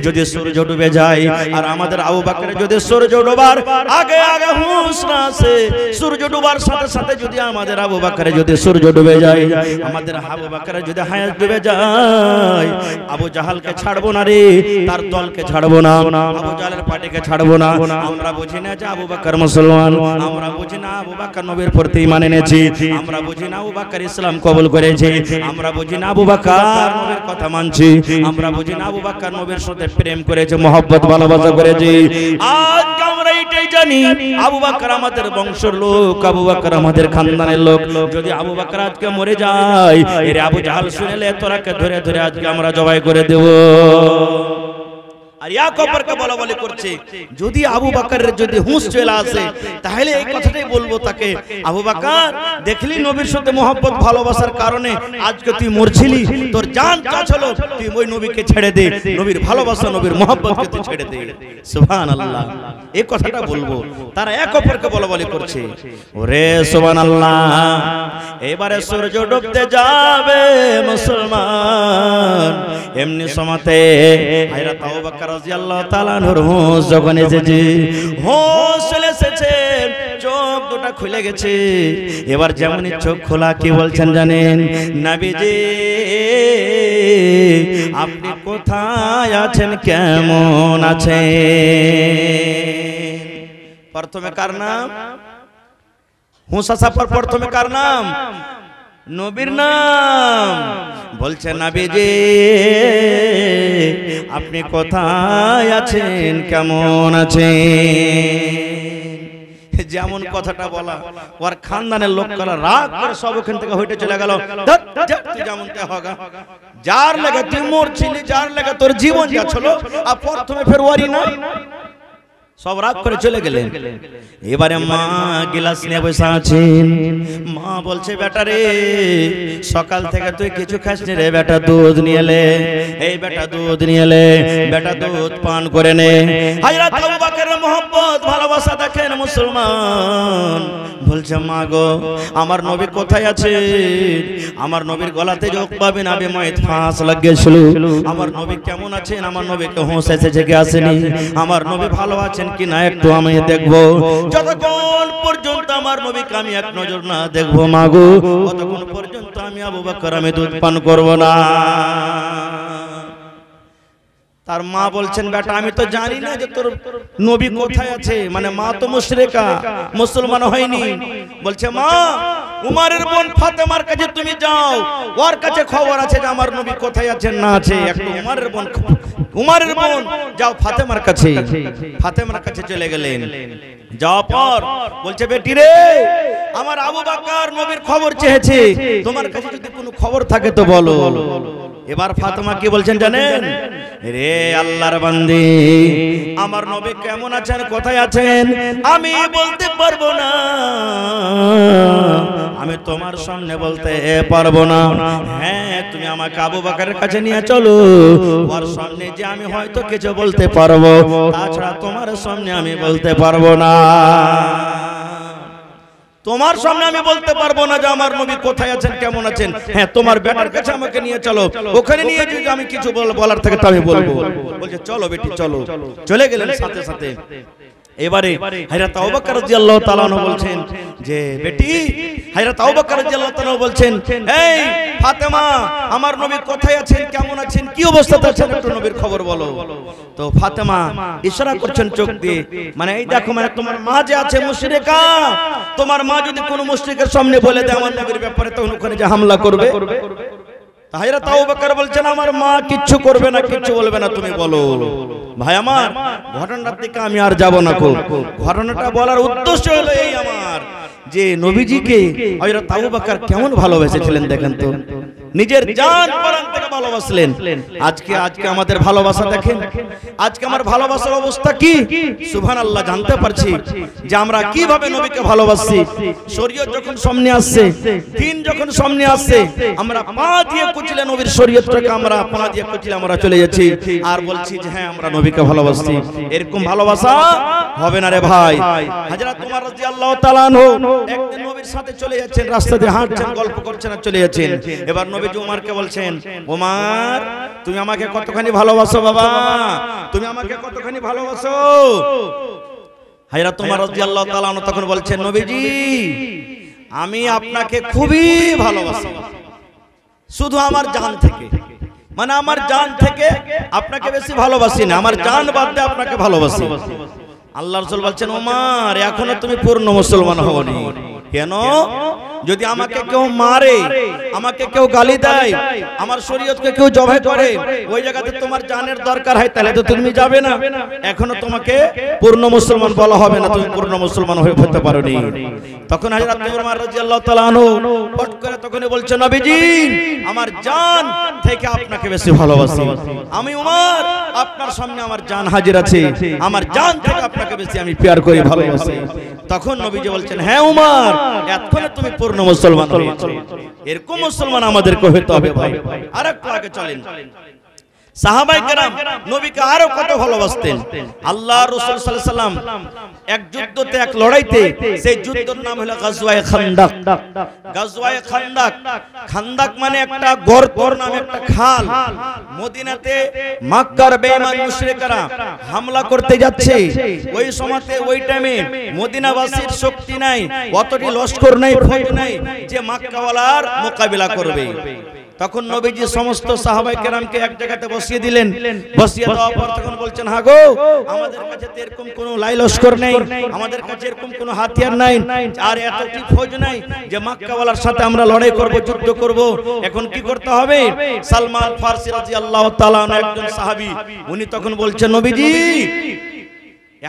যদি সূর্য ডুবে যায় আর আমাদের আবু বকরের যদি সূর্য ডোবার আগে আগে হুঁশ না আসে, সূর্য ডোবার সাথে সাথে যদি আমাদের আবু বকরের যদি সূর্য ডুবে যায়, আমাদের আবু বকরের যদি হায়াত ডুবে যায়, আবু জাহালকে ছাড়বো না রে, তার দলকে ছাড়বো না, আবু জাহালের পার্টিকে ছাড়বো না। আমরা বুঝি না যে আবু বকর মুসলমান, আমরা বুঝি না আবু বকর নবীর প্রতি ঈমান এনেছে, আমরা বুঝি না আবু বকর ইসলাম কবুল করেছে, আমরা বুঝি না আবু বকর নবীর কথা মানছে, আমরা বুঝি না আবু বকর নবীর সাথে প্রেম করেছে, মহব্বত ভালোবাসা করেছে। আজ আমরা এটাই জানি আবু বকর আমাদের বংশের লোক, আবু বকর আমাদের খানদানের লোক। যদি আবু বকর আজকে মরে যায়, এর আবু জাহাল শুনলে তোরাকে ধরে ধরে আজকে আমরা জবাই করে দেব। আর এক অপরকে বলা বলি করছে। যদি আবু বকরের যদি হুঁশ চলে আসে তাহলে এই কথাটাই বলবো তাকে, আবু বকর দেখলি নবীর সাথে মহব্বত ভালোবাসার কারণে আজকে তুই মরছিলি, তোর জান চাচ্ছিল, তুই ওই নবীকে ছেড়ে দে, নবীর ভালোবাসা নবীর মহব্বতকে তুই ছেড়ে দে। সুবহানাল্লাহ, এই কথাটা বলবো। তারা এক অপরকে বলা বলি করছে। ওরে সুবহানাল্লাহ, এবারে সূর্য ডুবতে যাবে মুসলমান, এমনি সময়তে হযরত আবু বকর রাদিয়াল্লাহু তাআলা আনহুর হুঁশ যখন এসেছে, হুঁশ চলে এসেছে, চোখ দুটো খুলে গেছে। এবার যেমনই চোখ খোলা কি বলছেন জানেন? নবীজি আপনি কোথায় আছেন, কেমন আছেন? প্রথমে কার নাম? হুঁশ আসার পর প্রথমে কার নাম? নবীর নাম। বলছে নবীজি আপনি কোথায় আছেন, কেমন আছেন? যেমন কথাটা বলা, ওর খানদানের লোকরা রাগ করে সব ওখান থেকে হইতে চলে গেল। তুই যেমন হগা, যার লেগে তুই মরছিলি, যার লেগে তোর জীবন যাচ্ছিল, আর প্রথমে ফের ওয়ারি না, সব রাগ করে চলে গেলেন। এবারে মা গিলাস নিয়ে বসে আছেন। মা বলছে বেটা রে, সকাল থেকে তুই কিছু খাসনি রে বেটা, দুধ নিয়ে এলে, এই বেটা দুধ নিয়ে এলে, বেটা দুধ পান করে নে। হযরত আবু বকরের মহব্বত ভালোবাসা দেখেন মুসলমান। বলছে মা গো, আমার নবী কোথায় আছে? আমার নবীর গলাতে যে উকবা বিন আবি মুআইত ফাঁস লাগিয়েছিল, আমার নবী কেমন আছেন? আমার নবীকে হুঁশ এসেছে কি আসেনি? আমার নবী ভালো আছেন কি না একটু আমি দেখবো। যতক্ষণ পর্যন্ত আমার নবীকে আমি এক নজর না দেখবো মা গো, ততক্ষণ পর্যন্ত আমি আবু বকর আমি দুধ পান করব না। তার মা বলছেন বেটা আমি তো জানি না যে তোর নবী কোথায় আছে, মানে মা তো মুশরিকা, মুসলমান হয়নি। বলছে মা, উমরের বোন ফাতেমার কাছে তুমি যাও, ওর কাছে খবর আছে যে আমার নবী কোথায় আছেন না আছে। একটু উমরের বোন যাও ফাতেমার কাছে। ফাতেমার কাছে চলে গেলেন। যাওয়ার পর বলছে বেটি রে, আমার আবু বকর নবীর খবর চেয়েছে, তোমার কাছে যদি কোনো খবর থাকে তো বলো। এবার ফাতেমা কি বলছেন জানেন? রে আল্লাহর বান্দি, আমার নবী কেমন আছেন, কোথায় আছেন আমি বলতে পারবো না, আমি তোমার সামনে বলতে পারবো না। হ্যাঁ, তুমি আমাকে আবু বকরের কাছে নিয়ে চলো, ওর সামনে যে আমি হয়তো কিছু বলতে পারবো, তাছাড়া তোমার সামনে আমি বলতে পারবো না। তোমার সামনে আমি বলতে পারবো না যে আমার নবী কোথায় আছেন, কেমন আছেন। হ্যাঁ, তোমার বেটার কাছে আমাকে নিয়ে চলো, ওখানে নিয়ে যদি আমি কিছু বলার থাকে তবে বলবো। বলছে চলো বেটি চলো। চলে গেলেন সাথে সাথে। এবারে হযরত আবু বকর রাদিয়াল্লাহু তাআলা আনহু বলছেন যে বেটি, হযরত আবু বকর রাদিয়াল্লাহু তাআলা বলছেন এই ফাতেমা, আমার নবী কোথায় আছেন, কেমন আছেন, কি অবস্থাতে আছেন, একটু নবীর খবর বলো। তো ফাতেমা ইশারা করছেন চোখ দিয়ে, মানে এই দেখো, মানে তোমার মা যে আছে মুশরিকা, তোমার মা যদি কোনো মুশরিকের সামনে বলে দেয় আমার নবীর ব্যাপারে, তখন ওখানে যে হামলা করবে। হযরত আবু বকর বলছেন আমার মা কিচ্ছু করবে না, কিচ্ছু বলবে না, তুমি বলো। ভাই আমার, ঘটনার দিকে আমি আর যাব না। ঘটনাটা বলার উদ্দেশ্য হলো এই আমার, যে নবীজিকে হযরত আবু বকর কেমন ভালোবেসেছিলেন দেখেন তো, নিজের জান প্রাণ থেকে ভালোবাসলেন। আজকে আমাদের ভালোবাসা দেখেন, আজকে আমার ভালোবাসার অবস্থা কি সুবহানাল্লাহ। জানতে পারছি যে আমরা কিভাবে নবীকে ভালোবাসি। শরীয়ত যখন সামনে আসছে, দিন যখন সামনে আসছে, আমরা পা দিয়ে কুচলে নবীর শরীয়তটাকে আমরা পা দিয়ে কুচলে আমরা চলে যাচ্ছি আর বলছি যে হ্যাঁ আমরা নবীকে ভালোবাসি। এরকম ভালোবাসা হবে না রে ভাই। হযরত ওমর রাদিয়াল্লাহু তাআলা আনহু একদিন নবীর সাথে চলে যাচ্ছেন, রাস্তা দিয়ে হাঁটছেন, গল্প করছেন আর চলে যাচ্ছেন। এবার নবীজি ওমরকে বলছেন, ওমর তুমি আমাকে কতখানি ভালোবাসো বাবা, তুমি আমাকে কতখানি ভালোবাসো। হযরত ওমর রাদিয়াল্লাহু তাআলা আনহু তখন বলছেন, নবীজি আমি আপনাকে খুবই ভালোবাসি, শুধু আমার জান থেকে, মানে আমার জান থেকে আপনাকে বেশি ভালোবাসি না, আমার জান বাদ দিয়ে আপনাকে ভালোবাসি। আল্লাহর রাসূল বলছেন, ওমর এখনো তুমি পূর্ণ মুসলমান হওনি। কেন? যদি আমাকে কেউ মারে, আমাকে কেউ গালি দেয়, আমার শরীয়তকে কেউ জবাই করে, ওই জায়গাতে তোমার জানের দরকার হয়, তাহলে তো তুমি যাবে না। এখনো তোমাকে পূর্ণ মুসলমান বলা হবে না, তুমি পূর্ণ মুসলমান হতে পারোনি। তখন হযরত উমর রাদিয়াল্লাহু তাআলা আনহু পট করে তখনই বলছে, নবীজি আমার জান থেকে আপনাকে বেশি ভালোবাসি। আমি উমর, আপনার সামনে আমার জান হাজির আছে, আমার জান থেকে আপনাকে বেশি আমি প্যার করি, ভালোবাসি। তখন নবীজি বলছেন, হ্যাঁ উমর, এতক্ষণে তুমি পূর্ণ মুসলমান হয়েছো। এরকম মুসলমান আমাদেরকে হতে হবে ভাই। আরেকটু আগে চলেন। সাহাবায়ে কেরাম নবীকে আরো কত ভালোবাসতেন। আল্লাহ রাসূল সাল্লাল্লাহু আলাইহি সাল্লাম এক যুদ্ধতে, এক লড়াইতে, সেই যুদ্ধের নাম হলো গাজওয়ায়ে খান্দাক। গাজওয়ায়ে খান্দাক, খান্দাক মানে একটা গর্তর নাম, একটা খাল। মদিনাতে মক্কার বেঈমান মুশরিকরা হামলা করতে যাচ্ছে। ওই সময়তে, ওই টাইমে মদিনাবাসীর শক্তি নাই, অতটি লস্কর নাই, ফৌজ নাই যে মক্কাওয়ালার মোকাবিলা করবে। তখন নবীজি সমস্ত সাহাবায়ে কেরামকে এক জায়গাতে বসিয়ে দিলেন। বসিয়ে দেওয়ার পর তখন বলছেন, হ্যাঁ গো, আমাদের কাছে তো এরকম কোনো লাইলস্কর নেই, আমাদের কাছে এরকম কোনো হাতিয়ার নাই, আর এতটি ফৌজ নাই যে মক্কাওয়ালার সাথে আমরা লড়াই করব, যুদ্ধ করব। এখন কি করতে হবে? সালমান ফারসি রাদিয়াল্লাহু তাআলা একজন সাহাবী, উনি তখন বলছেন, নবীজি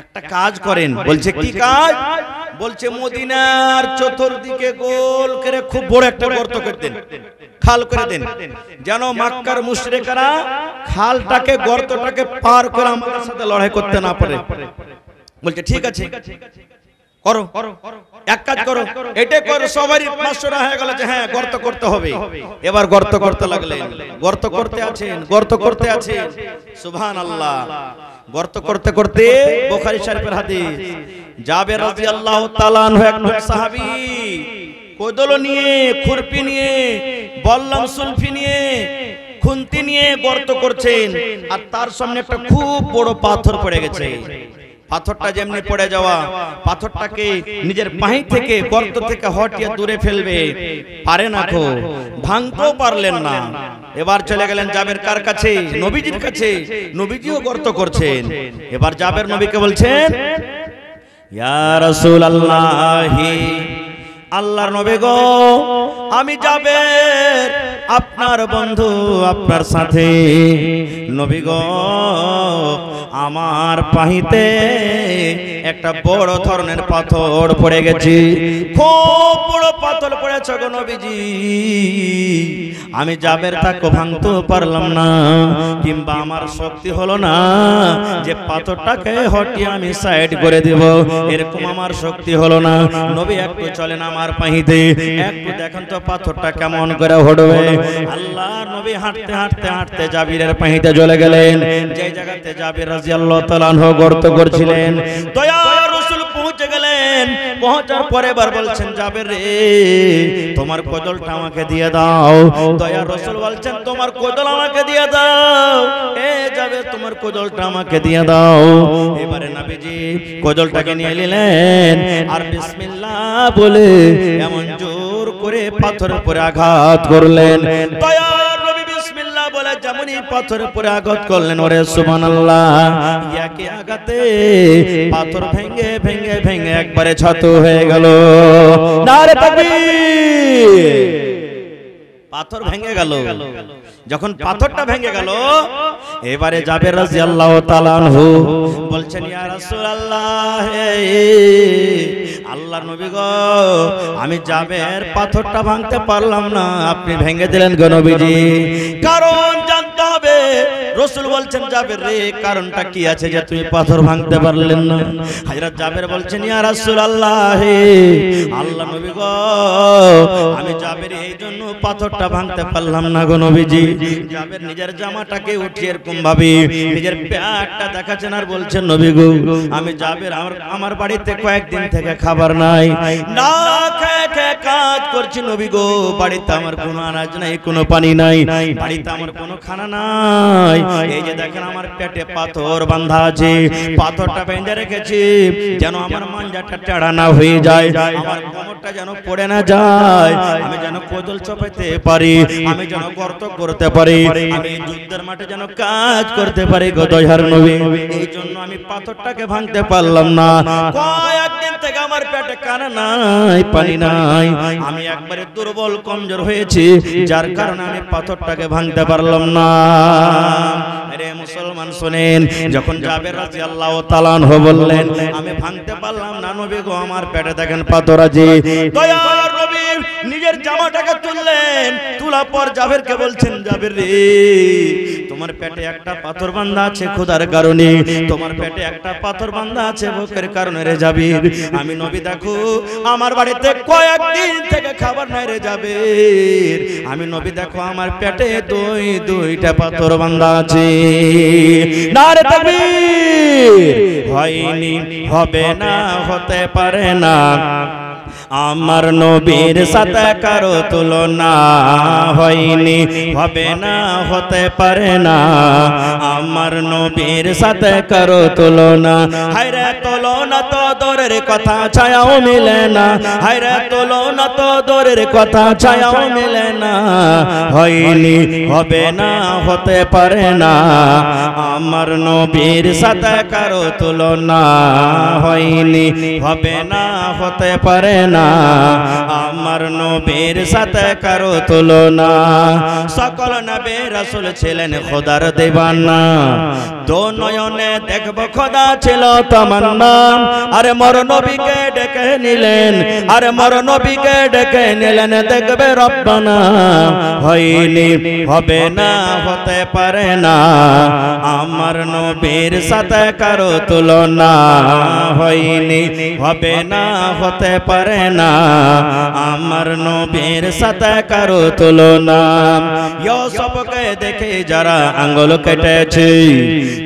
একটা কাজ করেন। বলছে, কি কাজ? বলছে, মদিনার চতুর্দিকে গোল করে খুব বড় একটা গর্ত করে দেন, খাল করে দেন, যেন মক্কার মুশরিকরা খালটাকে, গর্তটাকে পার করে আমাদের সাথে লড়াই করতে না পারে। বলছে, ঠিক আছে, করো, এক কাজ করো, এটা করো। সবারই মাশওয়ারা হয়ে গেল যে হ্যাঁ গর্ত করতে হবে। এবার গর্ত করতে লাগলেন, গর্ত করতে আছেন, গর্ত করতে আছেন। সুবহানাল্লাহ। গর্ত করতে করতে বুখারী শরীফের হাদিস, জাবের রাদিয়াল্লাহু তাআলা আনহু একজন সাহাবী কোদল নিয়ে, খুরপি নিয়ে, বল্লম সুলফি নিয়ে, খুন্তি নিয়ে গর্ত করছেন, আর তার সামনে একটা খুব বড় পাথর পড়ে গেছে। পাথরটা যেমনি পড়ে যাওয়া, পাথরটাকে নিজের পাহি থেকে, গর্ত থেকে হটিয়ে দূরে ফেলবে, পারে না, খো ভাঙতেও পারলেন না। এবার চলে গেলেন জাবের কার কাছে? নবীজির কাছে। নবীজিও গর্ত করছেন। এবার জাবের নবীকে বলছেন, ইয়া রাসূলুল্লাহি, আল্লাহর নবী গো, আমি জাবের আপনার বন্ধু, আপনার সাথে। নবী গো, আমার পাহিতে একটা বড় ধরনের পাথর পড়ে গেছে, খুব বড় পাথর পড়েছে গো নবীজি। আমি জাবের তাকে ভাঙতে পারলাম না, কিংবা আমার শক্তি হলো না যে পাথরটাকে হটিয়ে আমি সাইড করে দেব, এরকম আমার শক্তি হলো না। নবী একটু চলেন আমার পাহিতে, একটু দেখেন তো পাথরটা কেমন করে হটবে। আল্লাহ নবী হাঁটতে হাঁটতে হাঁটতে জাবিরের পাহিতে চলে গেলেন, যে জায়গাতে জাবির রাদিয়াল্লাহু তাআলা আনহু গর্ত করছিলেন। দয়ার রাসূল পৌঁছে গেলেন। পৌঁছার পরে এবার বলছেন, জাবের রে, তোমার কোদলটা আমাকে দিয়ে দাও। দয়ার রাসূল বলছেন, তোমার কোদল আমাকে দিয়ে দাও। এ জাবের, তোমার কোদলটা আমাকে দিয়ে দাও। এবারে নবীজি কোদলটাকে নিয়ে নিলেন, আর বিসমিল্লাহ বলে এমন জোর করে পাথরের উপরে আঘাত করলেন। দয়ার নবী বিসমিল্লাহ বলে যেমনই পাথরের উপরে আঘাত করলেন, ওরে সুবহানাল্লাহ, একই আঘাতে পাথর ভেঙে ভেঙে ভেঙে একবারে ছত হয়ে গেল। নারে তাকবীর! পাথর ভেঙে গেল। যখন পাথরটা ভেঙে গেল, এবারে জাবের রাদিয়াল্লাহু তাআলা আনহু বলছেন, ইয়া রাসূলুল্লাহ, আল্লাহর নবী গো, আমি জাবের পাথরটা ভাঙতে পারলাম না, আপনি ভেঙে দিলেন গো নবীজি। কারণ জানতে হবে। রাসূল বলছেন, জাবের রে, কারণটা কি আছে যে তুমি পাথর ভাঙতে পারলেন না? হযরত জাবের বলছেন, ইয়া রাসূলুল্লাহ, আল্লাহর নবী গো, আমি জাবের এই জন্য পাথরটা ভাঙতে পারলাম না গো নবীজি। জাবের নিজের জামাটাকে উঠিয়ে এরকম ভাবে নিজের পেটটা দেখাচ্ছেন, আর বলছেন, নবী গো, আমি জাবের, আমার বাড়িতে কয়েকদিন থেকে খাবার নাই, না খেয়ে খেয়ে কাজ করছি নবী গো। বাড়িতে আমার কোনো আনাজ নাই, কোনো পানি নাই, বাড়িতে আমার কোনো খানা নাই। এই যে দেখেন আমার পেটে পাথর বাঁধা আছে, পাথরটা বেঁধে রেখেছি যেন আমার মাঞ্জাটা টেড়া না হয়ে যায়, আমার কোমরটা যেন পড়ে না যায়, আমি যেন কোদল চাপাতে পারি, আমি যেন গর্ত করতে পারি, আমি যুদ্ধের মাঠে যেন কাজ করতে পারি গো দয়ার নবী। এই জন্য আমি পাথরটাকে ভাঙতে পারলাম না। কয়েকদিন থেকে আমার পেটে কানা নাই, পানি নাই, আমি একবারে দুর্বল কমজোর হয়েছি, যার কারণে আমি পাথরটাকে ভাঙতে পারলাম না। আরে মুসলমান শুনেন, যখন জাবের রাদিয়াল্লাহু তাআলা আনহু বললেন আমি ভাঙতে পারলাম না নবী গো, আমার পেটে দেখেন পাথর আছে, দয়ার নবী নিজের জামাটাকে তুললেন, তোলার পর জাবেরকে বলছেন জাবের রে তোমার পেটে একটা পাথর বাঁধা আছে খোদার কারণে, তোমার পেটে একটা পাথর বাঁধা আছে ভোকের কারণে রে জাবের, আমি নবী দেখো আমার বাড়িতে কয়েকদিন থেকে খাবার নাই রে জাবের, আমি নবী দেখো আমার পেটে দুইটা পাথর বাঁধা আছে। নারে তাকবীর! হয়নি, হবে না, হতে পারে না, আমার নবীর সাথে কারো তুলনা, হয়নি, হবে না, হতে পারে না, আমার নবীর সাথে কারো তুলনা। হায়রে তুলনা তো দূরের কথা, ছায়াও মিলে না, হায়রে তুলনা তো দূরের কথা, ছায়াও মিলে না, হয়নি, হবে না, হতে পারে না, আমার নবীর সাথে কারো তুলনা, হয়নি, হবে না, হতে পারে না, আমার নবীর সাথে কারো তুলনা। সকল নবী রাসূল ছিলেন খোদার দিওয়ানা, দো নয়নে দেখব খোদা ছিল তামান্না, আরে মর নবীকে ডেকে নিলেন, আরে মর নবীকে ডেকে নিলেন দেখবে রব্বানা, হয়নি, হবে না, হতে পারে না, আমার নবীর সাথে কারো তুলনা, হয়নি, হবে না, হতে পারে না, আমার নবীর সাথে কারো তুলনা। ইউসুফকে দেখে যারা আঙ্গুল কেটেছে,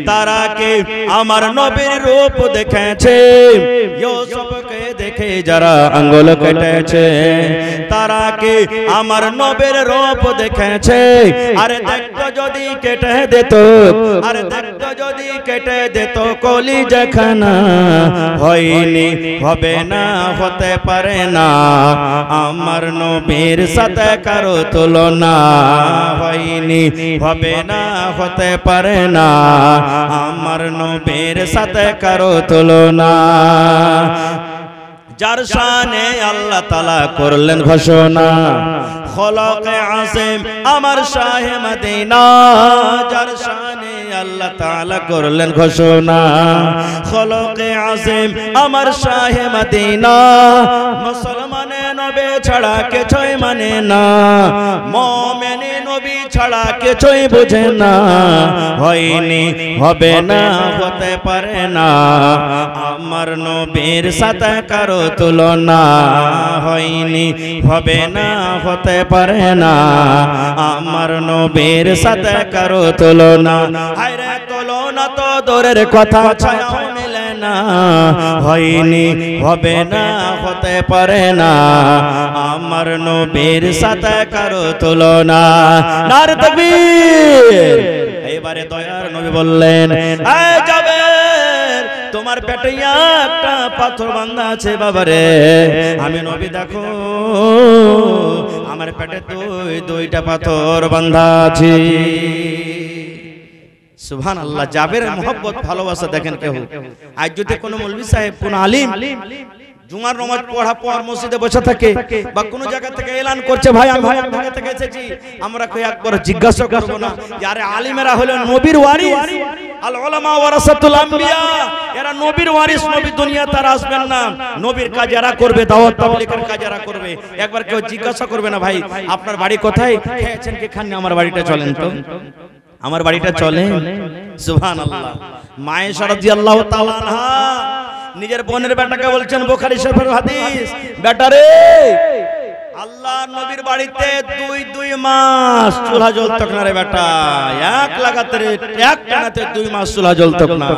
তারা কি আমার নবীর রূপ দেখেছে? ইউসুফকে দেখে যারা আঙ্গুল কেটেছে, তারা কি আমার নবীর রূপ দেখেছে? আরে দেখতো যদি কেটে দিত, আরে দেখতো যদি কেটে দিত কলিজাখানা, হয়নি, হবে না, হতে পারে না, আমার নবীর সাথে কারো তুলনা, হয়নি, হবে না, হতে পারে না, আমার নবীর সাথে কারো তুলনা। যার শানে আল্লাহ তাআলা করলেন ঘোষণা, খলকে আসিম আমার শাহে মদিনা, যার শানে আল্লাহ তাআলা করলেন ঘোষণা, খলকে আসিম আমার শাহে মদিনা, মুসলমানে নবী ছাড়া কিছুই মানে না, মুমিনে নবী ছাড়া কিছুই বোঝে না, হয়নি, হবে না, হতে পারে না, আমার নবীর সাথে কারো তুলনা, হয়নি, হবে না, হতে পারে না, আমার নবীর সাথে কারো তুলনা। হায়রে তুলনা তো দূরের কথা, ছায়াও মিলে না, হয়নি, হবে না, হতে পারে না, আমার নবীর সাথে কারো তুলনা। নারে তাকবীর! এবারে দয়ার নবী বললেন এই জাবের তোমার পেটে একটা পাথর বাঁধা আছে বাবারে, আমি নবী দেখো আমার পেটে দুইটা পাথর বাঁধা আছে। সুবহানাল্লাহ! জাবেরের মহব্বত ভালোবাসা দেখেন কেউ। আজ যদি কোনো মৌলভী সাহেব, কোন আলিম জুমার নামাজ পড়া পর মসজিদে বসে থাকে বা কোন জায়গা থেকে এলান করছে ভাই আমি ভাই জায়গা থেকে এসেছি, আমরা কই একবার জিজ্ঞাসা করব না যে আরে আলিমেরা হলেন নবীর ওয়ারিস, আল উলামা ওয়ারাসাতুল আম্বিয়া, এরা নবীর ওয়ারিস, নবী দুনিয়া তার আসবেন না, নবীর কাজ এরা করবে, দাওয়াত তাবলীগের কাজ এরা করবে। একবার কেউ জিজ্ঞাসা করবে না ভাই আপনার বাড়ি কোথায়, খেয়েছেন কি খাননি, আমার বাড়িটা চলেন তো, আমার বাড়িটা চলেন। সুবহানাল্লাহ! মায়েশা রাদিয়াল্লাহু তাআলা আনহা নিজের বোনের বেটাকে বলছেন, বুখারী শরীফের হাদিস, বেটা রে আল্লাহ নবীর বাড়িতে দুই মাস চুলা জ্বলত না রে বেটা, এক লাগাতারে এক টানাতে 2 মাস চুলা জ্বলত না।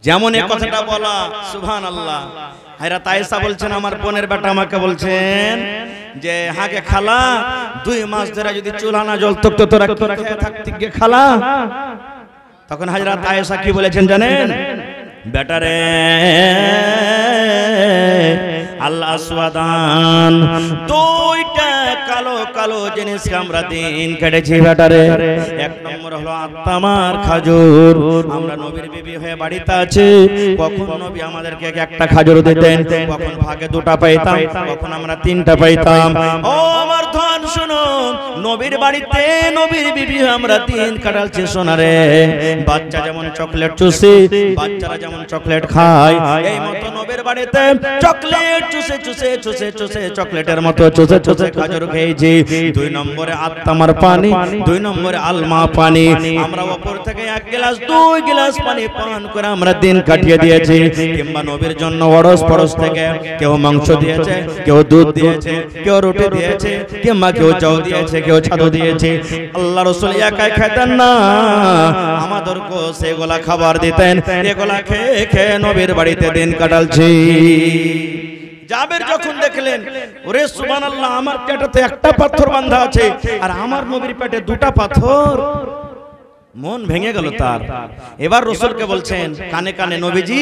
যেমন এই কথাটা বলা, সুবহানাল্লাহ। হযরত আয়েশা বলছেন আমার বোনের বেটা আমাকে বলছেন যে হাগে খালা 2 মাস ধরে যদি চুলা না জ্বলতো তো তোরা কি খেয়ে থাকতি গে খালা? তখন হযরত আয়েশা কি বলেছেন জানেন? বেটারে আল্লাহ আসওয়াদান, 2টা কালো কালো জিনিস আমরা দিন কেটেছি বেটারে। 1 নম্বর হলো আত্মামার খাজুর। আমরা নবীর বিবি হয়ে বাড়িতে আছি, কখন নবী আমাদেরকে একটা খাজুর দিতেন, কখন ভাগে 2টা পাইতাম, কখন আমরা 3টা পাইতাম। ও আমার ধন শুনো, নবীর বাড়িতে নবীর বিবি আমরা দিন কাটালছি সোনারে। বাচ্চা যেমন চকলেট চুষে, বাচ্চারা যেমন চকলেট খায়, এই মতো নবীর বাড়িতে চকলেট চুষে চুষে চুষে চুষে চকলেটের মতো চুষে চুষে খাজুর খেয়েছি। 2 নম্বরে আত্মামার পানি, 2 নম্বরে আলমা পানি। আমরা উপর থেকে 1 গ্লাস 2 গ্লাস পানি পান করে আমরা দিন কাটিয়ে দিয়েছি। কিংবা নবীর জন্য ওরস পরশ থেকে কেউ মাংস দিয়েছে, কেউ দুধ দিয়েছে, কেউ রুটি দিয়েছে, কিংবা কেউ চাউ দিয়েছে, কেউ ছাতু দিয়েছে। আল্লাহ রাসূল একাই খেতেন না, আমাদেরকে সেগুলা খাবার দিতেন। এগুলা খেয়ে খেয়ে নবীর বাড়িতে দিন কাটালছি। জাবের যখন দেখলেন, ওরে সুবহানাল্লাহ, আমার পেটেতে একটা পাথর বাঁধা আছে আর আমার নবীর পেটে 2টা পাথর, মন ভেঙে গেল তার। এবার রাসূলকে বলছেন কানে কানে, নবীজি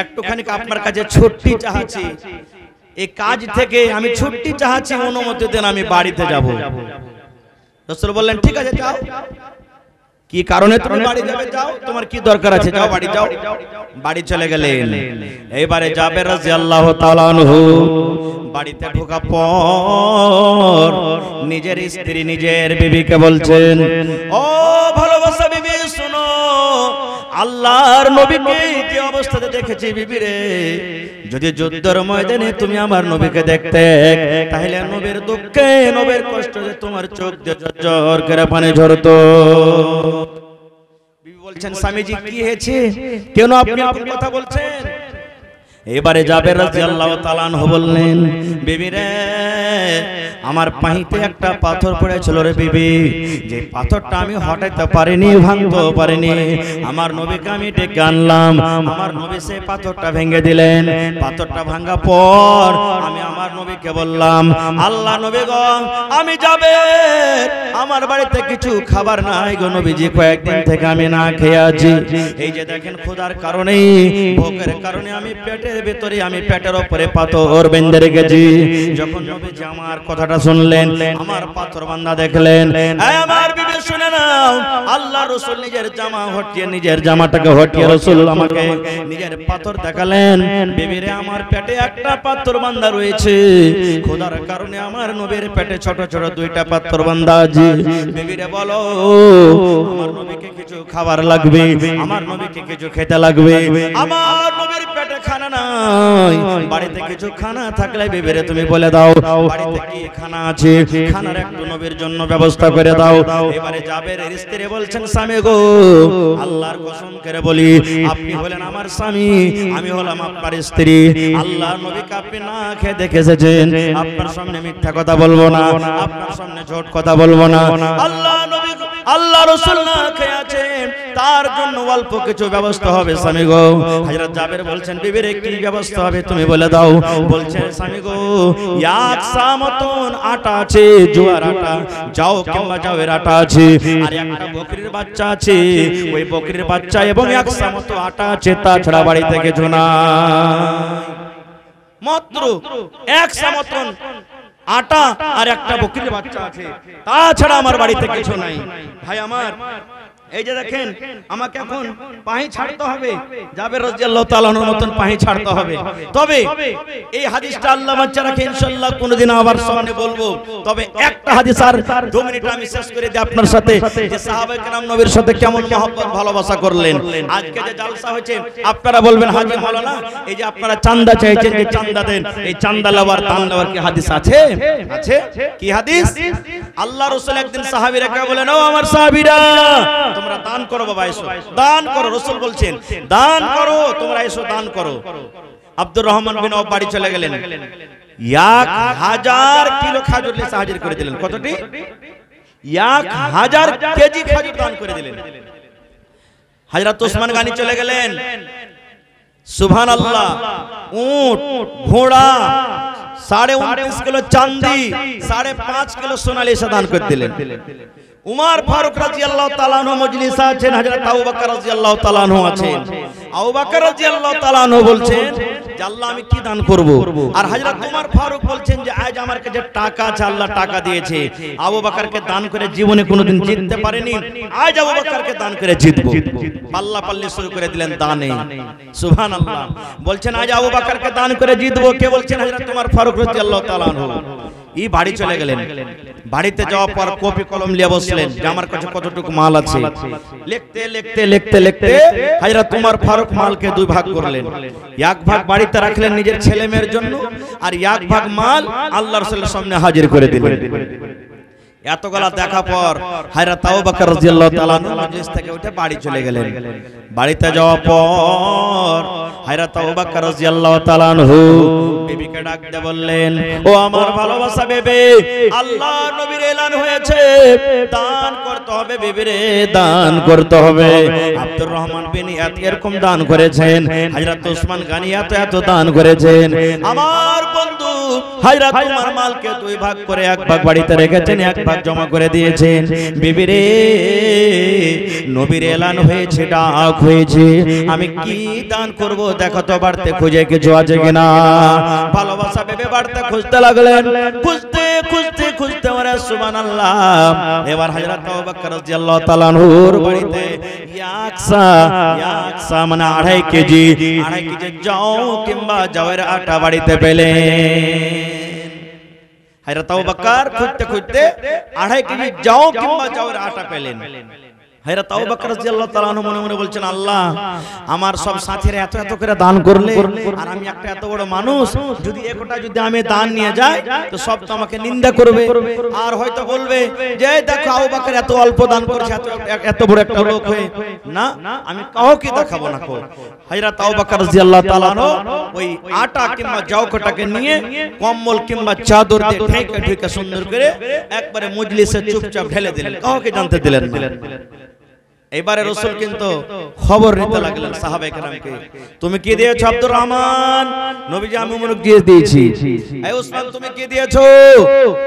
একটুখানি আপনার কাছে ছুটি চাচ্ছি, এই কাজ থেকে আমি ছুটি চাচ্ছি, অনুমতি দেন, আমি বাড়িতে যাব। রাসূল বললেন ঠিক আছে যাও। কি কারণে তুমি বাড়ি যাবে? যাও, তোমার কি দরকার আছে, যাও বাড়ি যাও। বাড়ি চলে গেলেন। এইবারে জাবের রাদিয়াল্লাহু তাআলা আনহু বাড়িতে ঢোকা পর নিজের স্ত্রী নিজের বিবিকে বলছেন, ও ভালোবাসা বিবি শুনো, আল্লাহর নবীকে যে অবস্থাতে দেখেছি বিবি রে, যদি যুদ্ধের ময়দানে তুমি আমার নবীকে দেখতে, তাহলে নবীর দুঃখে নবীর কষ্টে তোমার চোখ দিয়ে ঝরঝর করে পানি ঝরতো। বিবি বলছেন, স্বামীজি কি হয়েছে, কেন আপনি এরকম কথা বলছেন? এবারে জাবের রাদিয়াল্লাহু তাআলা আনহু বললেন, বিবি রে, আমার পাহিতে একটা পাথর পড়েছিল রে বিবি, যে পাথরটা আমি হটাইতে পারিনি, ভাঙতে পারিনি। আমার নবীকে আমি ডেকে আনলাম, আমার নবী সেই পাথরটা ভেঙে দিলেন। পাথরটা ভাঙা পর আমি আমার নবীকে বললাম, আল্লাহ নবী গো, আমি যাবে, আমার বাড়িতে কিছু খাবার নাই গো নবীজি, কয়েকদিন থেকে আমি না খেয়ে আছি। এই যে দেখেন, ক্ষুধার কারণে, ভোগের কারণে আমি পেটের ভিতরে, আমি পেটের উপরে পাথর বেঁধে রেখেছি। যখন নবীজি আমার কথাটা শুনলেন, আমার পাথর বান্ধা দেখলেন, আমার বিবি শুনে নাও, আল্লাহ রাসূল নিজের জামা হটিয়ে, নিজের জামাটাকে হটিয়ে রাসূল আমাকে নিজের পাথর দেখালেন। বিবি রে, আমার পেটে একটা পাথর বান্ধা রয়েছে, খোদার কারণে আমার নবীর পেটে ছোট ছোট 2টা পাথর বান্ধা আছে। বিবি রে বলো, আমার নবীকে কিছু খাবার লাগবে, আমার নবীকে কিছু খেতে লাগবে। আমার নবীর পেটে খানা নাই, বাড়িতে কিছু খানা থাকলে বিবি রে তুমি বলে দাও, বাড়িতে কি খানা আছে, খানার একটু নবীর জন্য ব্যবস্থা করে দাও। এবারে জাবের স্ত্রী বলছেন, স্বামী গো, আল্লাহর কসম করে বলি, আপনি হলেন আমার স্বামী, আমি হলাম আপনার স্ত্রী। আল্লাহ নবীকে আপনি না খেয়ে দেখে এসেছেন, আপনার সামনে মিথ্যা কথা বলবো না, আপনার সামনে ঝোট কথা বলবো না। আল্লাহ নবী, আল্লাহ রাসূল না খেয়ে আছেন, তার জন্য অল্প কিছু ব্যবস্থা হবে স্বামী গো। হযরত জাবের বলছেন, বিবির কি ব্যবস্থা হবে তুমি বলে দাও। বলছেন, স্বামী গো, 1 সা মতন আটা আছে, জোয়ার আটা, যাও কিংবা যাওয়ের আটা আছে, আর একটা বকরির বাচ্চা আছে, ওই বকরির বাচ্চা এবং 1 সা মতো আটা আছে, তাছাড়া বাড়িতে কিছু না। মাত্র 1 সা মতন আটা আর একটা বকরির বাচ্চা আছে, তাছাড়া আমার বাড়িতে কিছু নাই। ভাই আমার, এই যে দেখেন, আমাকে এখন পাহি ছাড়তে হবে, জাবের রাদিয়াল্লাহু তাআলা আনহুর মতন পাহি ছাড়তে হবে। তবে এই হাদিসটা আল্লাহ বাচ্চা রাখে, ইনশাআল্লাহ কোনদিন আবার সামনে বলবো। তবে একটা হাদিস আর 2 মিনিট আমি শেষ করে দিই আপনার সাথে, যে সাহাবায়ে কেরাম নবীর সাথে কেমন মহব্বত ভালোবাসা করলেন। আজকে যে জালসা হয়েছে, আপনারা বলবেন হাজি মাওলানা, এই যে আপনারা চাঁদা চাইছেন, যে চাঁদা দেন, এই চাঁদা লওয়ার দান লওয়ার কি হাদিস আছে? আছে। কি হাদিস? আল্লাহ রাসূল একদিন সাহাবীরাকে বলেন, ও আমার সাহাবীরা, তোমরা দান করো বাবা, এসো দান করো। রাসূল বলছেন, দান করো, তোমরা এসো দান করো। আব্দুর রহমান বিন আওফ বাড়ি চলে গেলেন, 1000 কিলো খাজুর লিয়ে হাজির করে দিলেন। কতটি? 1000 কেজি খাজুর দান করে দিলেন। হযরত ওসমান গানি চলে গেলেন, সুবহানাল্লাহ, উট, ঘোড়া 29.5 কিলো চাঁদি, 5.5 কিলো সোনালী এসে দান করে দিলেন। উমর ফারুক রাদিয়াল্লাহু তাআলা আনহু মজলিসে আছেন, হযরত আবু বকর রাদিয়াল্লাহু তাআলা আনহু আছেন। আবু বকর রাদিয়াল্লাহু তাআলা আনহু বলছেন যে আল্লাহ আমি কি দান করব? আর হযরত উমর ফারুক বলছেন যে আজ আমার কাছে টাকা আছে, আল্লাহ টাকা দিয়েছে। আবু বকরকে দান করে জীবনে কোনোদিন জিততে পারেনি, আজ আবু বকরকে দান করে জিতবো। পাল্লা পাল্লি শুরু করে দিলেন দানে। সুবহানাল্লাহ। বলছেন আজ আবু বকরকে দান করে জিতবো। কে বলছেন? হযরত উমর ফারুক রাদিয়াল্লাহু তাআলা আনহু। এই বাড়ি চলে গেলেন। বাড়িতে যাওয়ার পর কপি কলম নিয়ে বসলেন যে আমার কাছে কতটুকু মাল আছে। লিখতে লিখতে লিখতে লিখতে হযরত উমর ফারুক মালকে দুই ভাগ করলেন। এক ভাগ বাড়িতে রাখলেন নিজের ছেলে মেয়ের জন্য, আর এক ভাগ মাল আল্লাহর রাসূলের সামনে হাজির করে দিলেন। এতগুলা দেখা পর হযরত আবু বকর রাদিয়াল্লাহু তাআলা মজলিস থেকে উঠে বাড়ি চলে গেলেন। বাড়িতে যাওয়ার পর হযরত আবু বকর রাদিয়াল্লাহু তাআলা আনহু বিবিকে ডাক দিয়ে বললেন, ও আমার ভালোবাসা বিবি, আল্লাহ নবীর এলান হয়েছে দান করতে হবে বিবিরে, দান করতে হবে। আব্দুর রহমান বিন ইয়াত এরকম দান করেছেন, হযরত ওসমান গনি এত দান করেছেন। আমার বন্ধু হযরত উমর মালকে দুই ভাগ করে এক ভাগ বাড়িতে রেখেছেন, এক ভাগ জমা করে দিয়েছেন। বিবিরে নবীর এলান হয়েছে, ডাক হয়েছে, আমি কি দান করব দেখো তো বাড়তে খুঁজে কিছু আছে কিনা। ভালোবাসা ভেবে বাড়তে খুঁজতে লাগলেন। খুঁজতে খুঁজতে খুঁজতে ওরে সুবহানাল্লাহ। এবার হযরত আবু বকর রাদিয়াল্লাহু তাআলা আনহুর বাড়িতে ইয়াকসা মানে 2.5 কেজি যাও কিংবা জাওয়ের আটা বাড়িতে পেলেন। হযরত আবু বকর খুঁজতে খুঁজতে 2.5 কেজি যাও কিংবা জাওয়ের আটা পেলেন। হযরত আবু বকর রাদিয়াল্লাহু তাআলা আনহু মনে মনে বলছেন, আল্লাহ আমার সব সাথীরা এত করে দান করলে, আর আমি একটা এত বড় মানুষ, যদি একটা যদি আমি দান নিয়ে যাই তো সব তো আমাকে নিন্দা করবে, আর হয়তো বলবে যে দেখো আবু বকর এত অল্প দান করছে, এত বড় একটা লোক হয়ে। না, আমি কাউকে দেখাবো না। হযরত আবু বকর রাদিয়াল্লাহু তাআলা আনহু ওই আটা কিংবা জাওকটাকে নিয়ে কম্বল কিংবা চাদর দিয়ে ঢেকে ঢেকে সুন্দর করে একবারে মজলিসে চুপচাপ ঢেলে দিলেন, কাউকে জানতে দিলেন না। এবারে রাসূল কিন্তু খবর নিতে লাগলেন সাহাবায়ে কেরামকে, তুমি কি দিয়েছো আব্দুর রহমান? নবীজি আমি অমুক জিনিস দিয়েছি। এই ওসমান তুমি কি দিয়েছো?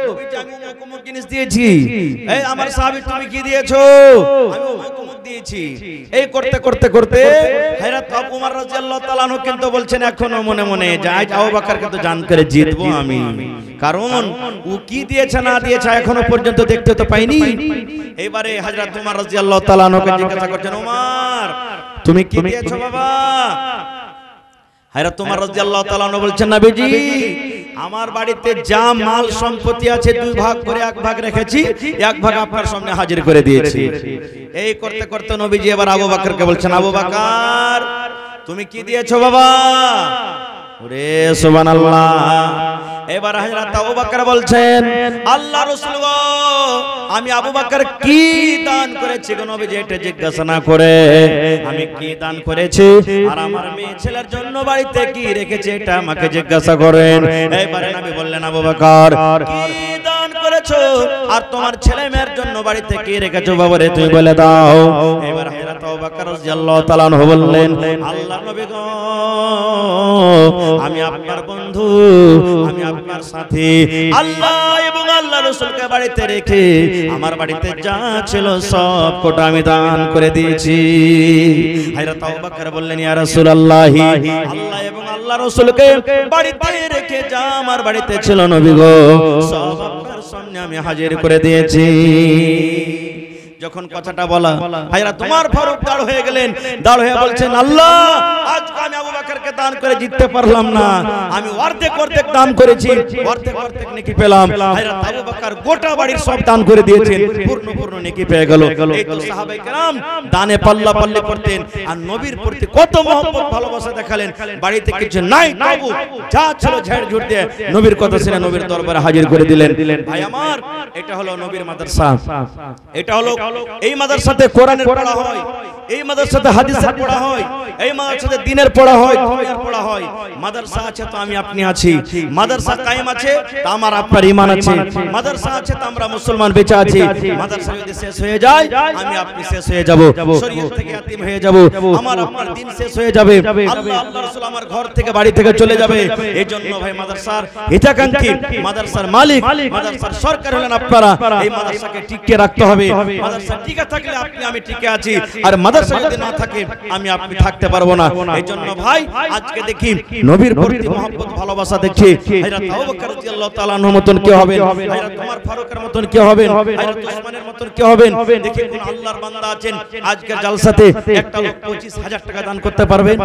নবীজি আমি অমুক জিনিস দিয়েছি। এই আমার সাহাবী তুমি কি দিয়েছো? আমি অমুক দিয়েছি। এই করতে করতে করতে হযরত আবু উমর রাদিয়াল্লাহু তাআলা আনহু কিন্তু বলছেন এখনো মনে মনে যে আজ আবু বকরকে তো জান করে জিতবো আমি, কারণ ও কি দিয়েছে না দিয়েছে এখনো পর্যন্ত দেখতে তো পাইনি। এবারে হযরত উমর রাদিয়াল্লাহু তাআলা আনহুকে জিজ্ঞাসা করছেন, উমর তুমি কি দিয়েছো বাবা? হযরত উমর রাদিয়াল্লাহু তাআলা আনহু বলছেন, নবীজি আমার বাড়িতে যা মাল সম্পত্তি আছে দুই ভাগ করে এক ভাগ রেখেছি, এক ভাগ আপনার সামনে হাজির করে দিয়েছি। এই করতে করতে নবীজি এবার আবু বকরকে বলছেন, আবু বকর তুমি কি দিয়েছো বাবা? ওরে সুবহানাল্লাহ। এবার হযরত আবু বকর বলছেন, আল্লাহর রাসূল গো আমি আবু বকর কি দান করেছি গো নবীজি এটা জিজ্ঞাসা না করে আমি কি দান করেছি আর আমার মেয়ে ছেলের জন্য বাড়িতে কি রেখেছি এটা আমাকে জিজ্ঞাসা করেন। এবারে নবী বললেন, আবু বকর কি দান করেছো আর তোমার ছেলে মেয়ের জন্য বাড়িতে কি রেখেছো বাবারে তুমি বলে দাও। এবার হযরত আবু বকর রাদিয়াল্লাহু তাআলা আনহু বললেন, আল্লাহর নবী গো আমি আপনার বন্ধু, আমি আপনার সাথী, আল্লাহ এবং আল্লাহ রাসূলকে বাড়িতে রেখে আমার বাড়িতে যা ছিল সব কোটা আমি দান করে দিয়েছি। হযরত আবু বকর বললেন, ইয়া রাসূলুল্লাহ আল্লাহ এবং আল্লাহ রাসূলকে বাড়িতে রেখে যা আমার বাড়িতে ছিল নবী গো সব আপনার সামনে আমি হাজির করে দিয়েছি। যখন কথাটা বলা হযরত উমর ফারুক দাঁড় হয়ে গেলেন, দাঁড় হয়ে বলছেন, আল্লাহ আজকে আমি আবু বকরকে দান করে জিততে পারলাম না, আমি অর্ধেক অর্ধেক দান করেছি, অর্ধেক অর্ধেক নেকি পেলাম। হযরত আবু বকর গোটা বাড়ির সব দান করে দিয়েছেন, পূর্ণ নেকি পেয়ে গেল। এই তো সাহাবায়ে কেরাম দানে পাল্লা পাল্লি করতেন আর নবীর প্রতি কত মহব্বত ভালোবাসা দেখালেন। বাড়িতে কিছু নাই তবু যা ছিল ঝাড় ঝুড় দিয়ে নবীর কথা শুনে নবীর দরবারে হাজির করে দিলেন। ভাই আমার এটা হলো নবীর মাদ্রাসা, এটা হলো এই মাদ্রাসাতে কোরআনের পড়া হয়। এই মাদ্রাসাতে হাদিসের পড়া হয়, এই মাদ্রাসাতে দ্বীনের পড়া হয়, দুনিয়ার পড়া হয়। মাদ্রাসা আছে তো আমি আপনি আছি, মাদ্রাসা কায়েম আছে তো আমার আপনার ঈমান আছে, মাদ্রাসা আছে তো আমরা মুসলমান বেঁচে আছি। মাদ্রাসা যদি শেষ হয়ে যায় আমি আপনি শেষ হয়ে যাব, শরীয়ত থেকে ইয়াতিম হয়ে যাব, আমার আপনার দিন শেষ হয়ে যাবে, আল্লাহ আল্লাহর রাসূল আমার ঘর থেকে বাড়ি থেকে চলে যাবে। এইজন্য ভাই মাদ্রাসার হিতাকাঙ্ক্ষী, মাদ্রাসার মালিক, মাদ্রাসার সরকার হলেন আপনারা। এই মাদ্রাসাকে টিকিয়ে রাখতে হবে। মাদ্রাসা টিকে থাকলে আপনি আমি টিকে আছি, আর মাদ্রাসা যদি না থাকে আমি আপনি থাকতে পারবো না। এইজন্য ভাই আজকে দেখি নবীর প্রতি মহব্বত ভালোবাসা দেখি হযরত আবু বকর রাদিয়াল্লাহু তাআলা আনহুর মতন কে হবেন, হযরত ওমর ফারুকের মতন কে হবেন, হযরত ওসমানের মতন কে হবেন। দেখি কোন আল্লাহর বান্দা আছেন আজকের জালসাতে একটা লোক 25,000 টাকা দান করতে পারবেন?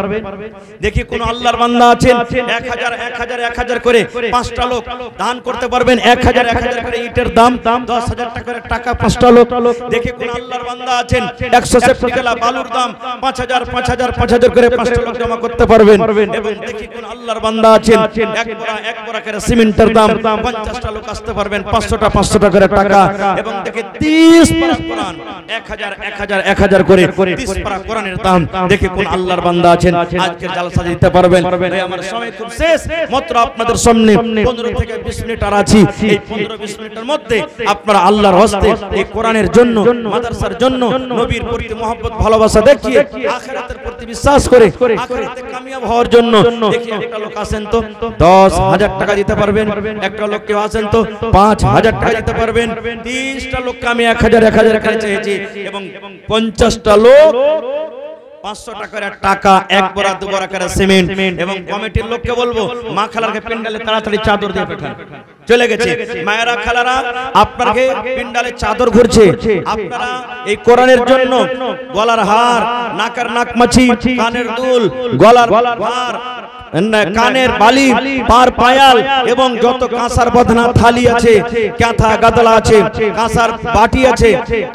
দেখি কোন আল্লাহর বান্দা আছেন 1000 করে 5টা লোক দান করতে পারবেন? 1000 করে ইটের দাম 10,000 টাকা করে টাকা 5টা লোক। দেখি কোন আল্লাহর বান্দা আছেন 100 সেফটি গেলা বালুর দাম 5,000 করে 5টা লোক জমা করতে পারবেন? এবং দেখি কোন আল্লাহর বান্দা আছেন এক বড়া করে সিমেন্টের দাম 50টা লোক আসতে পারবেন 500টা করে টাকা। এবং দেখি 30 পারা কোরআন 1000 করে 30 পারা কোরআনের দাম। দেখি কোন আল্লাহর বান্দা আছেন আজকের জালসা দিতে পারবেন? ভাই আমার সময় খুব শেষ, মাত্র আপনাদের সামনে 15 থেকে 20 মিনিট আর আছি। এই 15-20 মিনিটের মধ্যে আপনারা আল্লাহর হস্তে এই কোরআনের জন্য, মাদ্রাসার জন্য, নবীর প্রতি মহব্বত ভালোবাসা দেখিয়ে আখিরাতের প্রতি বিশ্বাস করে আখিরাতে কামিয়াব হওয়ার জন্য দেখি একটা লোক আছেন তো 10,000 টাকা দিতে পারবেন? একটা লোক কেউ আছেন তো 5,000 টাকা দিতে পারবেন? 30টা লোককে আমি 1000 করে চেয়েছি এবং 50টা লোক 500 টাকার টাকা, এক বড়া দু বড়া করে সিমেন্ট। এবং কমিটির লোককে বলবো মা খালারকে পিন্ডালে তাড়াতাড়ি চাদর দিয়ে পাঠান। চলে গেছে মায়েরা খালারা আপনাকে পিন্ডালে চাদর ঘুরছে। আপনারা এই কোরআনের জন্য গলার হার, নাকের নাকমাছি, কানের দুল, গলার হার, কানের বালি, পার পায়াল এবং যত কাঁসার বদনা থালি আছে, কাঁথা গাদলা আছে, কাঁসার বাটি আছে,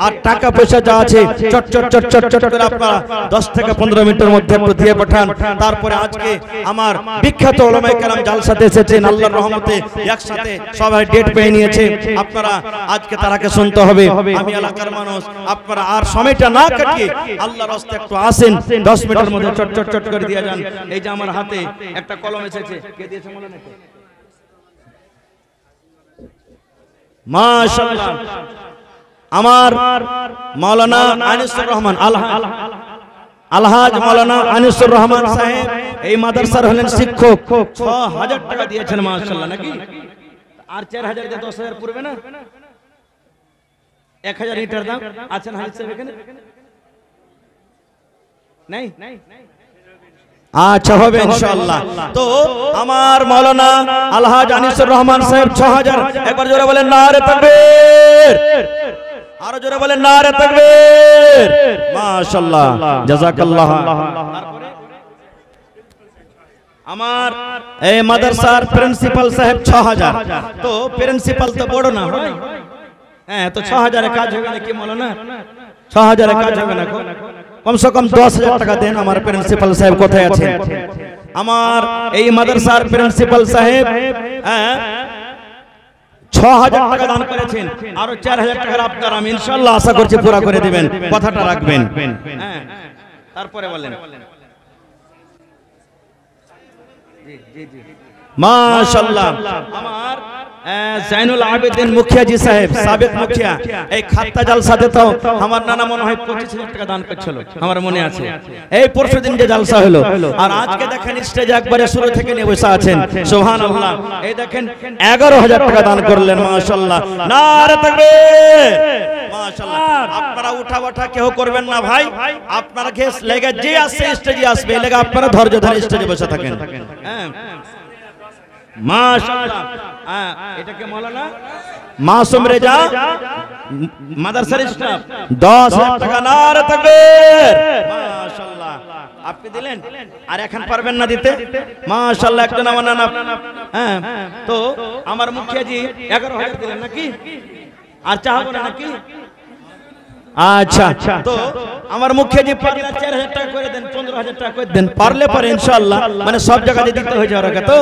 আর টাকা পয়সা যা আছে চট চট চট চট চট করে আপনারা 10 থেকে 15 মিনিটের মধ্যে একটু দিয়ে পাঠান। তারপরে আজকে আমার বিখ্যাত উলামায়ে কেরাম জালসাতে এসেছেন আল্লাহর রহমতে, একসাথে সবাই ডেট পেয়ে নিয়েছে। আপনারা আজকে তারাকে শুনতে হবে। আমি এলাকার মানুষ, আপনারা আর সময়টা না কাটিয়ে আল্লাহর রাস্তায় একটু আসেন, 10 মিনিটের মধ্যে চট চট চট করে দিয়ে যান। এই যে আমার হাতে একটা কলম এসেছে, কে দিয়েছে মনে নেই? মাশাআল্লাহ আমার মাওলানা আনিসুর রহমান আলহাজ মাওলানা আনিসুর রহমান সাহেব এই মাদ্রাসার হলেন শিক্ষক। 6,000 টাকা দিয়েছেন মাশাআল্লাহ, নাকি? আর 4,000 দিয়ে 10,000 পড়বে না? 1,000 ইটার দাম আছেন হাজির সাহেব এখানে? নাই? আচ্ছা হবে ইনশাআল্লাহ। তো আমার মাওলানা আলহাজ আনিসুর রহমান সাহেব 6,000। একবার জোরে বলেন নারে তাকবীর, আরো জোরে বলেন নারে তাকবীর। মাশাআল্লাহ, জাযাকাল্লাহ। তারপরে আমার এই মাদ্রাসার প্রিন্সিপাল সাহেব 6,000। তো প্রিন্সিপাল তো বড় না হয়? হ্যাঁ, তো 6,000 এ কাজ হবে না কি মাওলানা? 6,000 এ কাজ হবে না? কমসে কম 10,000 টাকা দেন। আমার প্রিন্সিপাল সাহেব কোথায় আছেন? আমার এই মাদ্রাসার প্রিন্সিপাল সাহেব 6,000 টাকা দান করেছেন। আরো 4,000 টাকার আপনার আমি ইনশাআল্লাহ আশা করছি পুরো করে দিবেন, কথাটা রাখবেন। তারপরে বলেন জি জি জি মাশাআল্লাহ। আমার জাইনুল আবেদিন মুখিয়াজি সাহেব, সাবেক মুখিয়া, এই খাত্তা জালসাতে তো আমার নানা মনে হয় 25,000 টাকা দান করছিল, আমার মনে আছে। এই পরশুদিন যে জালসা হলো, আর আজকে দেখেন স্টেজে একবারে শুরু থেকে নিয়ে বসে আছেন। সুবহানাল্লাহ। এই দেখেন 11,000 টাকা দান করলেন। মাশাআল্লাহ, নারে তাকবীর। মাশাআল্লাহ। আপনারা উঠা ওঠা কেউ করবেন না ভাই, আপনারা ঘেস লেগে যে আসছে স্টেজে আসবে, লেগে আপনারা ধৈর্য ধরে স্টেজে বসে থাকেন। হ্যাঁ মাশাআল্লাহ। এটাকে মাওলানা মাসুম রেজা মাদ্রাসার স্টাফ 10,000 টাকা, নারে তাকবীর। মাশাআল্লাহ। আপনি দিলেন আর এখন পারবেন না দিতে? মাশাআল্লাহ। একজন আমার নানা, হ্যাঁ, তো আমার মুখিয়াজি 11,000 দিলেন নাকি? আর চাহাবো না নাকি? আচ্ছা, তো আমার মুখিয়াজি পারলে 4000 টাকা করে দেন, 15000 টাকা করে দেন, পারলে পারে ইনশাআল্লাহ, মানে সব জায়গাতে দিতে হয়ে যাওয়ার আগে। তো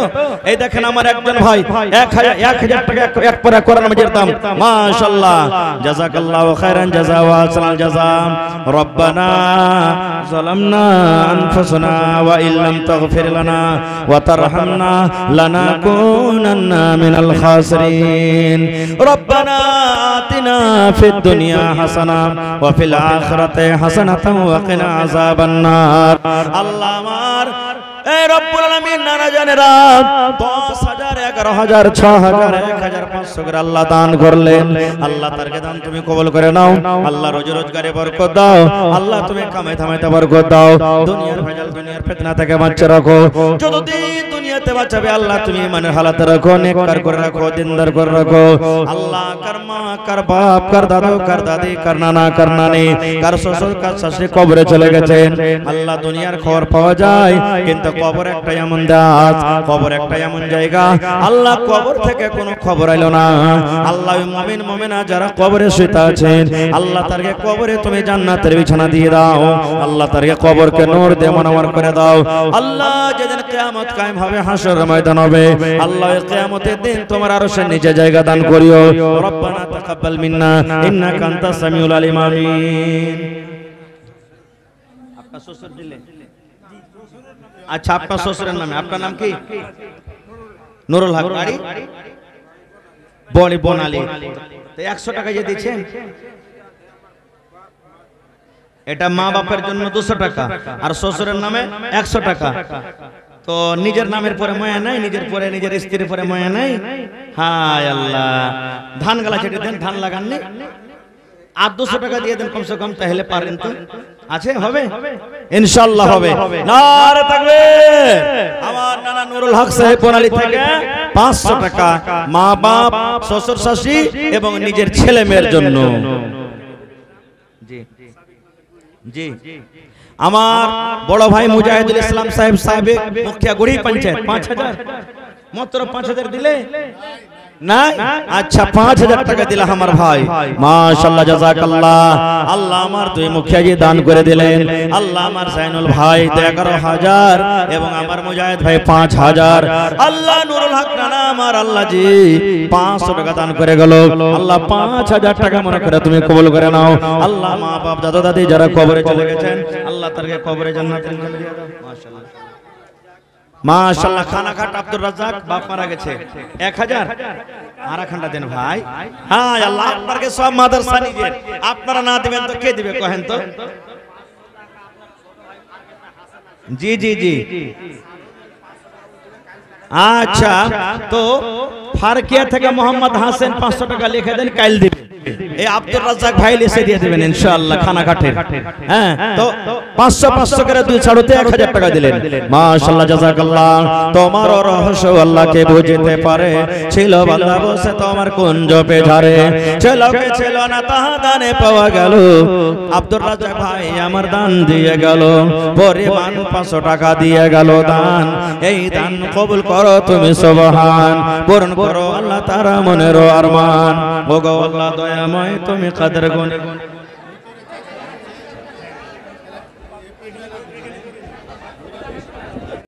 এই দেখেন আমার একজন ভাই 1000 টাকা এক পারা কোরআন মাজিদের দাম, মাশাআল্লাহ, জাযাকাল্লাহু খাইরান জাযা ওয়া আহসানাল জাযা। রব্বানা যালামনা আনফুসানা ওয়া ইল্লাম তাগফির লানা ওয়া তারহামনা লানাকুনান্না মিনাল খাসিরিন। রব্বানা আতিনা ফিদ দুনিয়া হাসানা ওয়া ফিল আখিরাতি হাসানাতাও ওয়া কিনা আযাবান্নার। আল্লাহ আমার এই রব্বুল আলামিন নানা জানেরা 10,000 11,000 6,000 1,500 করে আল্লাহ দান করলেন। আল্লাহ তারকে দান তুমি কবুল করে নাও। আল্লাহ রোজি রোজগারে বরকত দাও। আল্লাহ তুমি কামাই থামাইতে বরকত দাও। দুনিয়ার ভেজাল দুনিয়ার ফিতনা থেকে বাঁচিয়ে রাখো। যতদিন দুনিয়াতে বাঁচাবে আল্লাহ তুমি ইমানের হালাতে রাখো, নেককার করে রাখো, দিনদার করে রাখো। আল্লাহ কার মা কার বাপ কার দাদু কার দাদি কার নানা কার নানি কার শ্বশুর কার শাশুড়ি কবরে চলে গেছেন। আল্লাহ দুনিয়ার খবর পাওয়া যায়, কিন্তু কবর একটা এমন দাস, কবর একটা এমন জায়গা, আল্লাহ কবর থেকে কোনো খবর আইলো না। আল্লাহ মুমিন মুমিনা যারা কবরে শুয়ে আছেন আল্লাহ তারকে কবরে তুমি জান্নাতের বিছানা দিয়ে দাও। আল্লাহ তারকে কবরকে নূর দিয়ে মনোমর করে দাও। আল্লাহ যেদিন কিয়ামত কায়েম হবে, হাসরের ময়দান হবে, আল্লাহ এই কিয়ামতের দিন তোমার আরশের নিচে জায়গা দান করিও। রব্বানা তাকাব্বাল মিন্না ইন্নাকা আনতাস সামিউল আলিম। আমিন। আপনার শ্বশুর দিলেন? আচ্ছা, আপনার শ্বশুরের নামে, আপনার নাম কি? নুরুল হক, বাড়ি বড়ি বনালি। তো 100 টাকা যে দিচ্ছেন, এটা মা বাপের জন্য 200 টাকা আর শ্বশুরের নামে 100 টাকা। তো নিজের নামের পরে ময়া নাই, নিজের পরে নিজের স্ত্রীর পরে ময়া নাই। হায় আল্লাহ, ধান গালা ছেটে দেন, ধান লাগাননি, আর 200 টাকা দিয়ে দেন কমসে কম, তাহলে পারেন তো? আছে, হবে ইনশাআল্লাহ, হবে। নারে তাকবীর। আমার নানা নুরুল হক সাহেব বনালী থেকে 500 টাকা মা বাপ শ্বশুর শাশুড়ি এবং নিজের ছেলে মেয়ের জন্য। জি জি। আমার বড় ভাই মুজাহিদুল ইসলাম সাহেব সাহেব মুখিয়া গুড়ি পঞ্চায়েত 5000, মাত্র 5000 দিলে না? আচ্ছা, 5000 টাকা দিলা আমার ভাই, মাশাআল্লাহ, জাযাকাল্লাহ। আল্লাহ আমার দুই মুখিয়াজি দান করে দিলেন। আল্লাহ আমার জাইনুল ভাই 11,000 এবং আমার মুজাহিদ ভাই 5,000। আল্লাহ নুরুল হক নানা আমার আল্লাহ জি 500 টাকা দান করে গেল। আল্লাহ 5,000 টাকা মনে করে তুমি কবুল করে নাও। আল্লাহ মা বাপ দাদা দাদি যারা কবরে চলে গেছেন আল্লাহ তাদেরকে কবরে জান্নাতের নিয়ামত দিয়ে দাও। মাশাআল্লাহ মাশাআল্লাহ। খানাঘাট আব্দুর রাজ্জাক বাপ মারা গেছে 1000 আর খানটা দেন ভাই। হ্যাঁ আল্লাহ আপনাকে সব মাদ্রাসা নিজের, আপনারা না দিবেন তো কে দিবে কহেন তো? জি জি জি। আচ্ছা, তো ফারকিয়া থেকে মোহাম্মদ হাসান 500 টাকা লিখে দেন, কাইল দিবেন। এই আব্দুর রাজ্জাক ভাই লিখে দিয়ে দিবেন ইনশাআল্লাহ খানাঘাটে। হ্যাঁ, তো 500 করে দুই ছাড়তে 1000 টাকা দিলেন। মাশাআল্লাহ, জাযাকাল্লাহ। তোমার রহস্য আল্লাহকে বুঝতে পারে, ছিল বান্দা বসে তোমার কুঞ্জ পে ঝরে, ছিল কে ছিল না তাহা দানে পাওয়া গেল। আব্দুর রাজ্জাক ভাই আমার দান দিয়ে গেল, পরিমাণ 500 টাকা দিয়ে গেল দান। এই দান কবুল করো তুমি সুবহান, পূরণ করো আল্লাহ তারা মনের আরমান। ওগো আল্লাহ দয়াময় তুমি কাদের গুণ